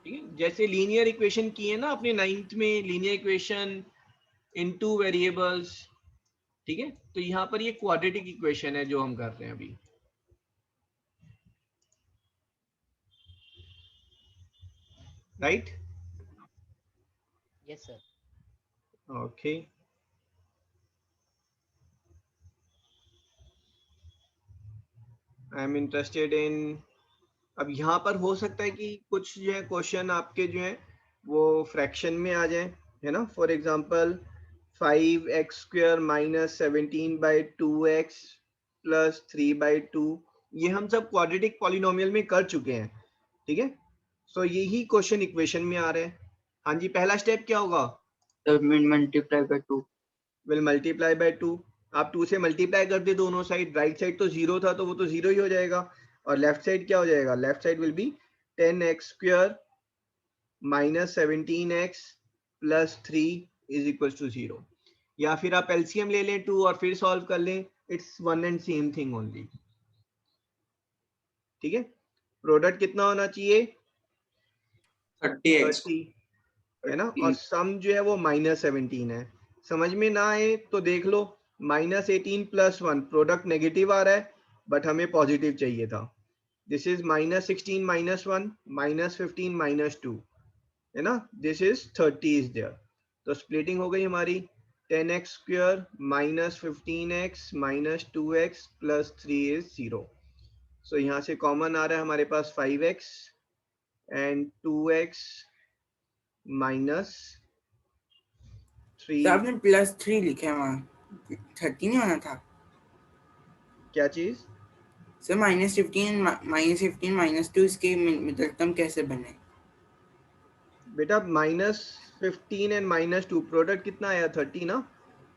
ठीक है, जैसे लीनियर इक्वेशन की है ना अपने 9th में, लीनियर इक्वेशन इन 2 वेरिएबल्स, ठीक है। तो यहाँ पर ये क्वाड्रेटिक इक्वेशन है जो हम कर रहे हैं अभी, right? Yes sir. Okay, I am interested इन, अब यहाँ पर हो सकता है कि कुछ जो है क्वेश्चन आपके जो है वो फ्रैक्शन में आ जाए, है ना। For example 5x² minus 17/2x plus 3/2, ये हम सब क्वाड्रेटिक पॉलिनोमियल में कर चुके हैं, ठीक है। सो यही क्वेश्चन इक्वेशन में आ रहे हैं। हाँ जी, पहला स्टेप क्या होगा? Multiply by 2। Will multiply by 2। आप 2 से मल्टीप्लाई कर दे दोनों साइड, राइट साइड तो 0 था तो वो तो 0 ही हो जाएगा, और लेफ्ट साइड क्या हो जाएगा? Left side will be 10x² minus 17x plus 3 is equal to 0। या फिर आप एलसीएम ले लें 2 और फिर सॉल्व कर लें, it's one and same thing only, ठीक है। प्रोडक्ट कितना होना चाहिए? 30x 30, है ना। और सम जो है वो माइनस 17 है। समझ में ना आए तो देख लो, -18 + 1, प्रोडक्ट नेगेटिव आ रहा है बट हमें पॉजिटिव चाहिए था। दिस इज -16 - 1 -15 - 2, है ना। दिस इज 30 इज देयर, तो स्प्लिटिंग हो गई हमारी 10x² minus 15x minus 2x plus 3 is 0। सो यहाँ से कॉमन आ रहा है हमारे पास 5x and 2x minus 3। Sir आपने +3 लिखा है वहाँ, 30 नहीं होना था क्या चीज? सर? -15 - 2 इसके मिडिल टर्म कैसे बने? बेटा -15 एंड -2, प्रोडक्ट कितना आया? 30 ना,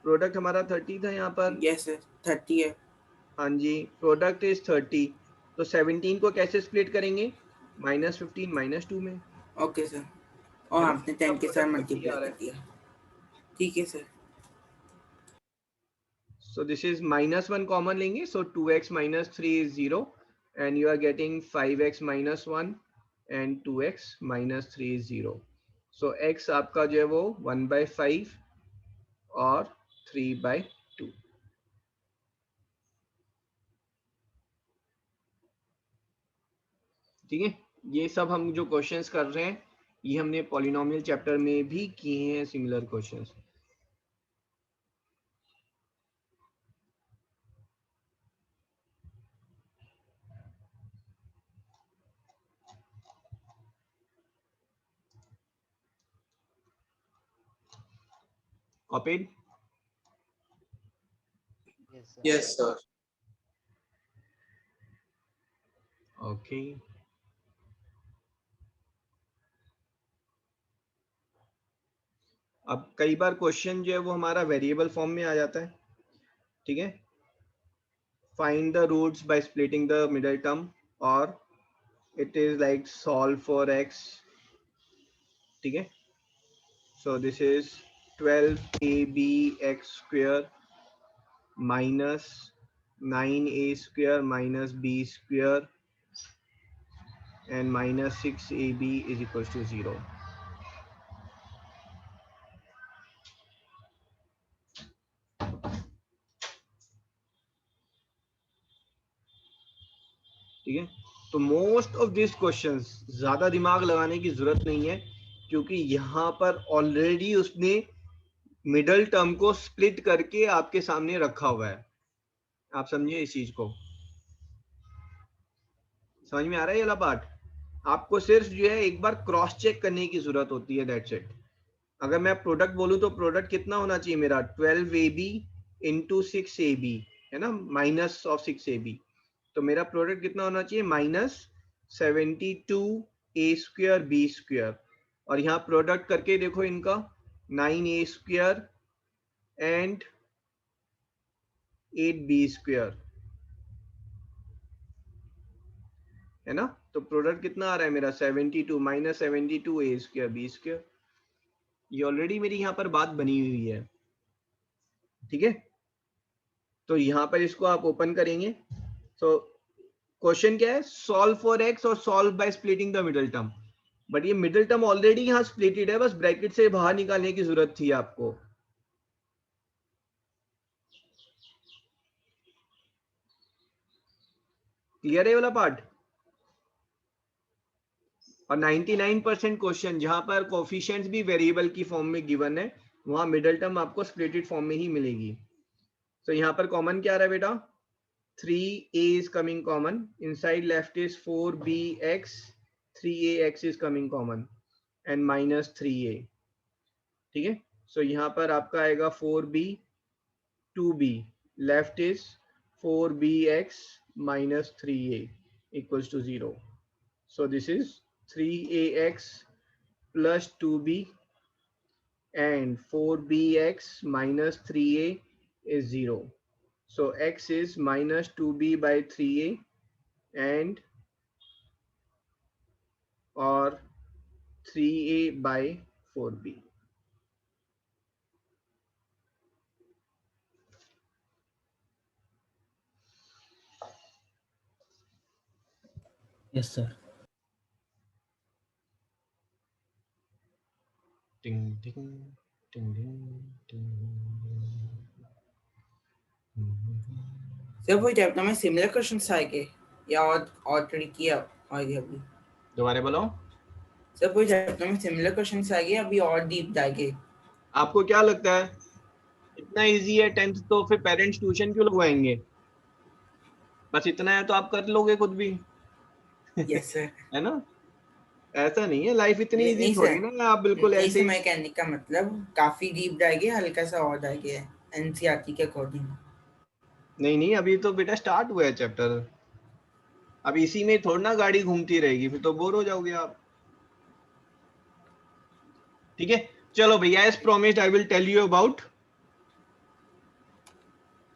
प्रोडक्ट हमारा 30 था यहाँ पर। यस सर, 30 है। हाँ जी, प्रोडक्ट इज 30, तो 17 को कैसे स्प्लिट करेंगे? -15 - 2 में, ओके सर, और है ना। आपने इसका 10 के साथ प्रोडक्ट 30 मल्टीप्लाई आ रहा कर है। दिया। ठीक है sir. So this is -1 common लेंगे, so 2x - 3 is 0 and you are getting 5x - 1 and 2x - 3 is 0. So x आपका जो है वो 1/5 और 3/2, ठीक है। ये सब हम जो क्वेश्चंस कर रहे हैं ये हमने पॉलिनोमियल चैप्टर में भी किए हैं similar questions. Copied? yes sir okay. अब कई बार क्वेश्चन जो है वो हमारा वेरिएबल फॉर्म में आ जाता है, ठीक है। Find the roots by splitting the middle term, or it is like solve for x ठीक है, so this is 12abx square minus 9a square minus b square and minus 6ab is equals to 0. ठीक है, तो most of this questions ज्यादा दिमाग लगाने की जरूरत नहीं है, क्योंकि यहाँ पर ऑलरेडी उसने मिडल टर्म को स्प्लिट करके आपके सामने रखा हुआ है। आप समझिए इस चीज को, समझ में आ रहा है ये वाला पार्ट? आपको सिर्फ जो है एक बार क्रॉस चेक करने की जरूरत होती है, दैट्स इट। अगर मैं प्रोडक्ट बोलूं तो प्रोडक्ट कितना होना चाहिए मेरा, 12ab इंटू 6ab, है ना, माइनस ऑफ 6ab, तो मेरा प्रोडक्ट कितना होना चाहिए, minus 72a square b square, और यहाँ प्रोडक्ट करके देखो इनका 9a square and 8b square, है ना, तो प्रोडक्ट कितना आ रहा है मेरा 72 minus 72a square b square. ये ऑलरेडी मेरी यहाँ पर बात बनी हुई है, ठीक है। तो यहाँ पर इसको आप ओपन करेंगे, तो क्वेश्चन क्या है, सॉल्व फॉर x और solve by splitting the middle term, but ये मिडिल टर्म ऑलरेडी यहाँ स्प्लिटेड है, बस ब्रैकेट से बाहर निकालने की जरूरत थी आपको। क्लियर है वाला पार्ट? और 99% क्वेश्चन जहां पर कोफिशिएंट्स भी वेरिएबल की फॉर्म में गिवन है, वहां मिडिल टर्म आपको स्प्लिटेड फॉर्म में ही मिलेगी। तो यहाँ पर कॉमन क्या आ रहा है बेटा, 3a is coming common, inside left is 4bx, 3ax is coming common and minus 3a, ठीक है। सो यहाँ पर आपका आएगा 4b 2b, left is 4bx minus 3a equals to 0. So this is 3ax plus 2b and 4bx minus 3a is 0. So x is minus 2b by 3a and or 3a by 4b. Yes, sir. Ding ding ding ding ding. Sir वो chapter में similar questions आएंगे या और tricky आएंगे अभी? दोबारा बोलो sir वो चैप्टर में सिमिलर क्वेश्चंस आएंगे अभी और डीप जाएंगे? आपको क्या लगता है इतना इजी है 10th, तो फिर पेरेंट्स ट्यूशन क्यों लगवाएंगे? बस इतना है तो आप कर लोगे खुद भी। Yes sir. है ना, ऐसा नहीं है, लाइफ इतनी नहीं इजी थोड़ी ना आप बिल्कुल ऐसे ही। मैं कहने का मतलब काफी डीप जाएंगे, हल्का सा और जाएंगे एनसीईआरटी के अकॉर्डिंग। नहीं, अभी तो बेटा स्टार्ट हुआ है चैप्टर, अब इसी में थोड़ा ना गाड़ी घूमती रहेगी, फिर तो बोर हो जाओगे आप। ठीक है, चलो भैया, as promised I will tell you about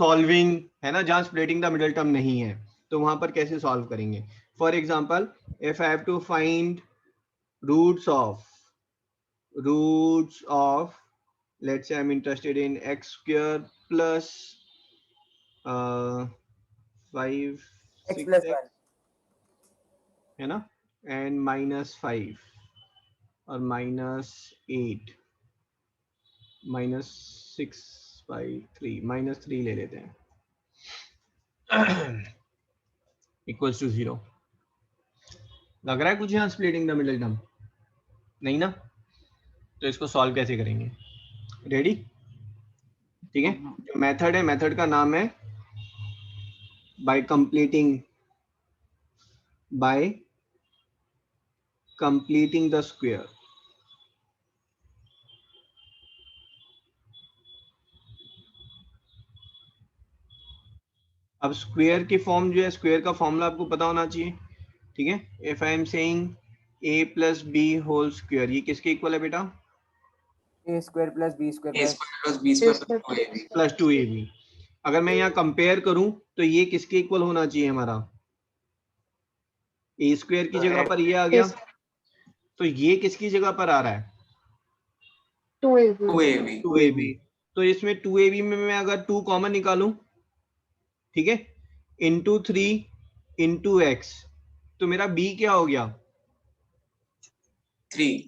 solving, है ना, जहां स्प्लिटिंग द मिडिल टर्म नहीं है तो वहां पर कैसे सॉल्व करेंगे। For example, if I have to find roots of let's say I'm interested in x square plus 5 x 6 plus 1, है ना, and minus 5 और minus 8 minus 6 by 3 minus 3 ले लेते हैं equals to 0। लग रहा है कुछ यहाँ स्प्लिटिंग द मिडिल टर्म? नहीं ना, तो इसको सॉल्व कैसे करेंगे? रेडी? ठीक है, जो मेथड है, मेथड का नाम है बाय कंप्लीटिंग द स्क्वायर। अब स्क्वायर की फॉर्म जो है, स्क्वायर का फॉर्मूला आपको पता होना चाहिए, ठीक है। If I am saying a plus b whole square, ये किसके इक्वल है बेटा? a square plus b square a square plus b square plus 2ab। अगर मैं यहाँ कंपेयर करूं तो ये किसके इक्वल होना चाहिए हमारा? a स्क्वायर की जगह पर ये आ गया, तो ये किसकी जगह पर आ रहा है? 2ab 2ab। तो इसमें 2ab में मैं अगर 2 कॉमन निकालूं, ठीक है, इंटू 3 इंटू एक्स, तो मेरा b क्या हो गया? 3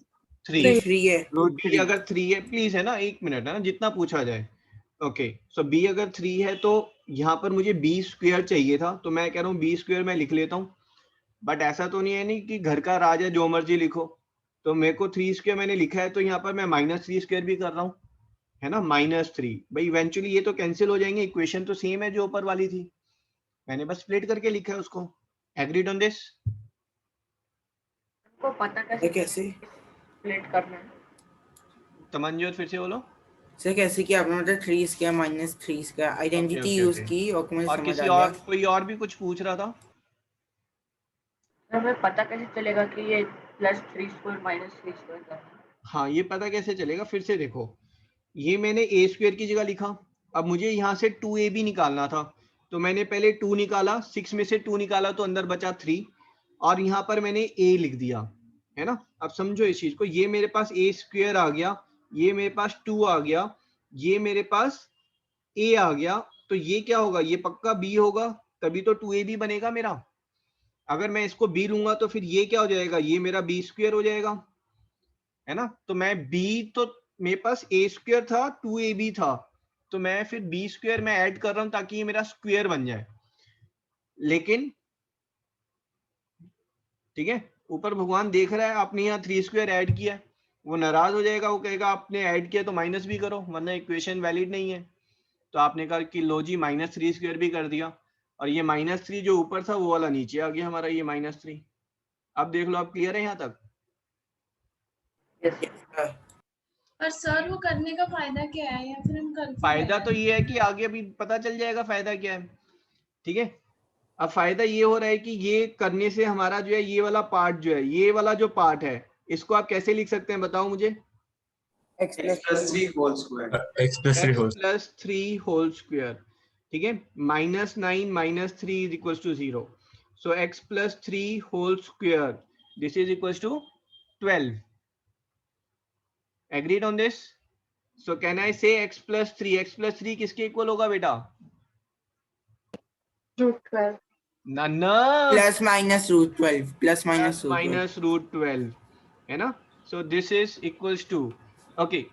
3। थ्री है रूट b अगर 3 है, प्लीज है ना, 1 मिनट है ना, जितना पूछा जाए। ओके, सो b अगर 3 है तो यहाँ पर मुझे b स्क्वायर चाहिए था, तो मैं कह रहा हूँ b स्क्वायर मैं लिख लेता हूँ। बट ऐसा तो नहीं है नहीं कि घर का राज है जो मर्जी लिखो, तो मेरे को 3 स्क्वायर मैंने लिखा है, तो यहाँ पर मैं -3 स्क्वायर भी कर रहा हूँ, है ना, -3। भाई इवेंचुअली ये तो कैंसिल हो जाएंगे, इक्वेशन तो सेम है जो ऊपर वाली थी, मैंने बस स्प्लिट करके लिखा है उसको। Agreed on this? को पता ये कैसे कैसे स्प्लिट करना है? तमंजोत फिर से बोलो। सर कैसे कि आपने मतलब 3 square -3 square identity okay, use okay. की और मुझे और समझ किसी आ गया। और, कोई और भी कुछ पूछ रहा था? हमें पता कैसे चलेगा कि ये +3 स्क्वायर -3 स्क्वायर करना है? हाँ, ये पता कैसे चलेगा, फिर से देखो, ये मैंने ए स्क्वायर की जगह लिखा, अब मुझे यहाँ से 2ab निकालना था, तो मैंने पहले 2 निकाला, 6 में से 2 निकाला तो अंदर बचा 3, और यहाँ पर मैंने a लिख दिया, है ना। अब समझो इस चीज को, ये मेरे पास a स्क्वायर आ गया, ये मेरे पास 2 आ गया, ये मेरे पास a आ गया, तो ये क्या होगा, ये पक्का b होगा, तभी तो 2ab बनेगा मेरा। अगर मैं इसको b लूंगा तो फिर ये क्या हो जाएगा, ये मेरा b स्क्वायर हो जाएगा, है ना। तो मैं b, तो मेरे पास a स्क्वायर था, 2ab था, तो मैं फिर b स्क्वायर में ऐड कर रहा हूं ताकि ये मेरा स्क्वायर बन जाए। लेकिन ठीक है, ऊपर भगवान देख रहा है, आपने यहाँ 3 स्क्वायर ऐड किया है, वो नाराज हो जाएगा, वो कहेगा आपने ऐड किया तो माइनस भी करो, वरना इक्वेशन वैलिड नहीं है। तो आपने कहा कि लो जी -3 स्क्वायर भी कर दिया, और ये -3 जो ऊपर था वो वाला नीचे आ गया हमारा, ये -3। अब देख लो, आप क्लियर है यहाँ तक? पर सर वो करने का फायदा क्या है, या फिर हम कर क्यों फायदा रहे तो हैं? ये है कि आगे अभी पता चल जाएगा फायदा क्या है, ठीक है। अब फायदा ये हो रहा है कि ये करने से हमारा जो है, ये वाला पार्ट जो है, ये वाला जो पार्ट है, इसको आप कैसे लिख सकते हैं, बताओ मुझे। x plus 3 whole square x plus 3 whole square, ठीक है, -9 - 3 is equals to 0, so x plus 3 whole square, this is equals to 12. Agreed on this? So can I say x plus 3? x plus 3 किसके equal होगा बेटा? √12 ना ना, +-√12 +-√12, है ना। So this is equals to, okay,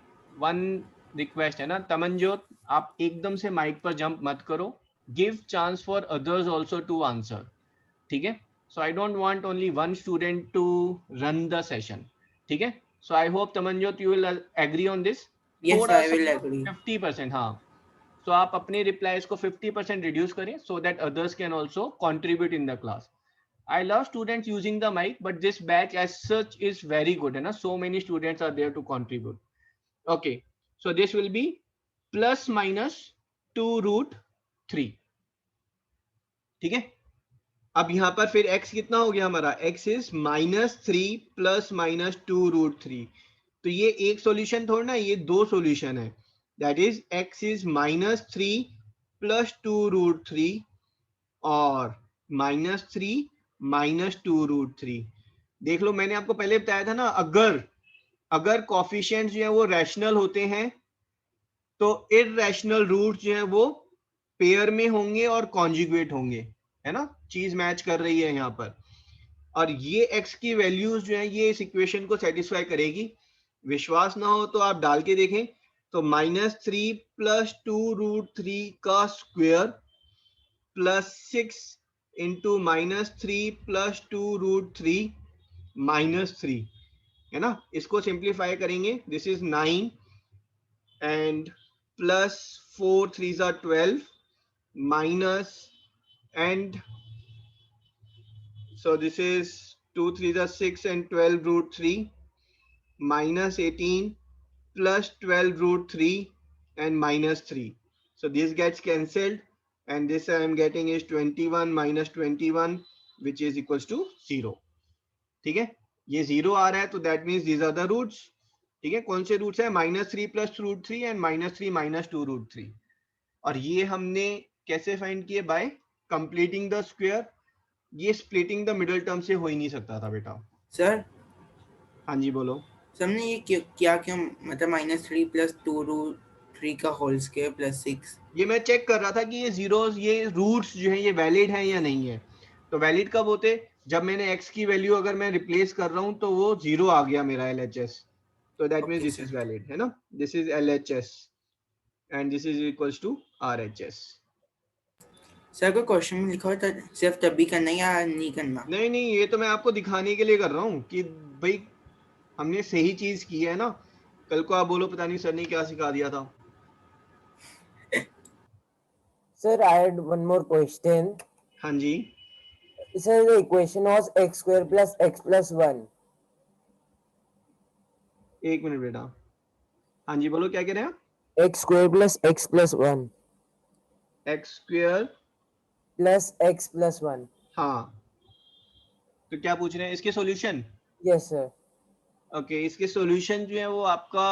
one request है ना तमनजोत, आप एकदम से माइक पर जंप मत करो, give chance for others also to answer, ठीक है। So I don't want only one student to run the session, ठीक है। So I hope तमनजोत you will agree on this. Yes, थोड़ा I will सा agree. 50%, हाँ। So आप अपने replies को 50% रिड्यूस करें, so that others can also contribute in the class. I love students using the mic, but this batch as such is very good, है ना, so many students are there to contribute. Okay, so this will be ±2√3, ठीक है। अब यहाँ पर फिर x कितना हो गया हमारा, x is -3 ± 2√3, तो ये एक सॉल्यूशन थोड़ा ना, ये दो सॉल्यूशन है, दैट इज x is -3 + 2√3 और -3 - 2√3। देख लो, मैंने आपको पहले बताया था ना, अगर कोफिशिएंट्स जो है वो रैशनल होते हैं तो इररेशनल रूट जो है वो पेयर में होंगे और कॉन्जुगेट होंगे, है ना, चीज मैच कर रही है यहाँ पर। और ये x की वैल्यूज जो है ये इस इक्वेशन को सेटिस्फाई करेगी। विश्वास ना हो तो आप डाल के देखें, तो -3 + 2√3 का स्क्वायर +6 इंटू -3 + 2√3 -3, है ना। इसको सिंप्लीफाई करेंगे, this is 9 and +4 3s are 12 minus, and so this is 2 3s are 6 and 12√3 -18 plus 12√3 and -3. So this gets cancelled, and this I am getting is 21 - 21, which is equals to 0. ठीक है, ये 0 आ रहा है, तो that means these are the roots. ठीक है, कौन से रूट्स है, -3 + √3 and -3 - 2√3, और ये हमने कैसे फाइंड किए, बाय कंप्लीटिंग द स्क्वायर। ये स्प्लिटिंग द मिडिल टर्म से हो ही नहीं सकता था बेटा। सर हाँ जी बोलो। सर हमने ये क्या क्यों मतलब -3 + 2√3 का होल स्क्वायर प्लस 6। ये मैं चेक कर रहा था कि ये जीरोस, ये रूट्स जो है ये वैलिड है या नहीं है। तो वैलिड कब होते, जब मैंने x की वैल्यू अगर मैं रिप्लेस कर रहा हूं तो वो 0 आ गया मेरा LHS, तो that means this is valid, है ना। This is LHS and this is equals to RHS। Sir कोई क्वेश्चन में लिखा हो तो सिर्फ तभी करना है या नहीं करना? नहीं नहीं, ये तो मैं आपको दिखाने के लिए कर रहा हूँ कि भाई हमने सही चीज की है ना। कल को आप बोलो पता नहीं सर ने क्या सिखा दिया था। Sir, I had one more question. हाँ जी, Sir, the equation was x square plus x plus 1. एक मिनट बेटा। हाँ जी बोलो क्या कह रहे हैं आप? X square plus x plus 1 x square plus x plus 1. हाँ, तो क्या पूछ रहे हैं इसके सॉल्यूशन? Yes, sir. ओके, इसके सॉल्यूशन जो है वो आपका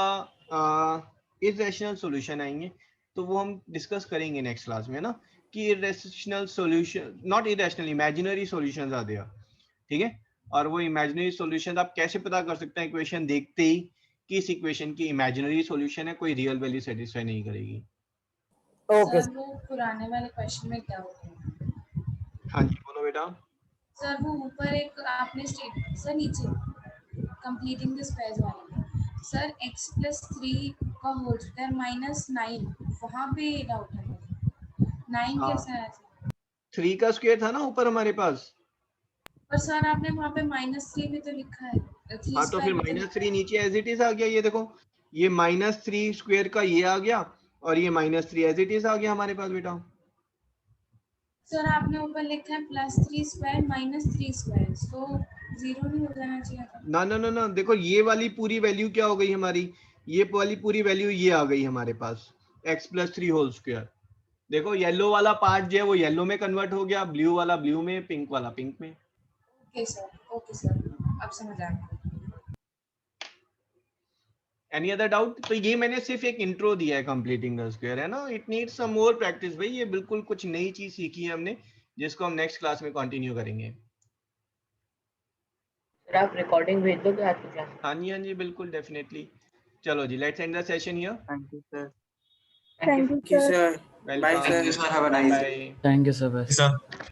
इरेशनल सॉल्यूशन आएंगे, तो वो हम डिस्कस करेंगे नेक्स्ट क्लास में, है ना, कि irrational solution, not irrational, imaginary solutions are there, ठीक है। और वो इमेजिनरी सॉल्यूशन आप कैसे पता कर सकते हैं इक्वेशन देखते ही कि इस इक्वेशन की इमेजिनरी सॉल्यूशन है, कोई रियल वैल्यू सेटिस्फाई नहीं करेगी। Okay. सर वो पुराने वाले क्वेश्चन में क्या होता है? हाँ जी बोलो बेटा। सर वो ऊपर एक आपने स्टेट सर नीचे कंप्लीटिंग दिस पेज वाले सर x + 3 का होल स्क्वायर -9 वहाँ पे डाउट है 9 हाँ, कैसे आया था? 3 का स्क्वायर था ना ऊपर हमारे पास। पर सर आपने वहाँ पे -3 भी तो लिखा है 3 हाँ तो फिर स्क्वायर भी तो -3 नीचे एज इट इज आ गया, ये देखो, ये -3 स्क्वायर का ये आ गया और ये -3 एज इट इज आ गया हमारे पास बेटा। सर आपने ऊपर लिखा है +3 स्क्वायर -3 स्क्वायर तो 0 नहीं हो जाना चाहिए था? ना ना ना ना, देखो ये वाली पूरी वैल्यू क्या हो गई हमारी, ये वाली पूरी वैल्यू ये आ गई हमारे पास x + 3 होल स्क्वायर। देखो येलो वाला पार्ट जो है वो येलो में कन्वर्ट हो गया, ब्लू वाला ब्लू में, पिंक वाला पिंक में। ओके सर अब समझ आ गया। Any other doubt? तो ये मैंने सिर्फ एक इंट्रो दिया है कंप्लीटिंग द स्क्वायर, है ना। It needs some more practice भाई, ये बिल्कुल कुछ नई चीज सीखी है हमने जिसको हम नेक्स्ट क्लास में कंटिन्यू करेंगे। सर आप रिकॉर्डिंग भेज दोगे आज की क्लास? हाँ जी बिल्कुल डेफिनेटली। चलो जी, let's end the session here. Thank you sir. Thank you Thank you, sir. Bye, welcome. Thank you, sir. sir. Have a nice day. Bye Thank you, sir. Bye.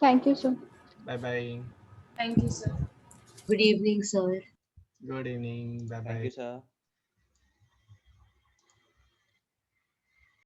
Thank you sir. Bye. Thank you sir. Good evening, sir. Good evening, bye Thank bye. you, sir.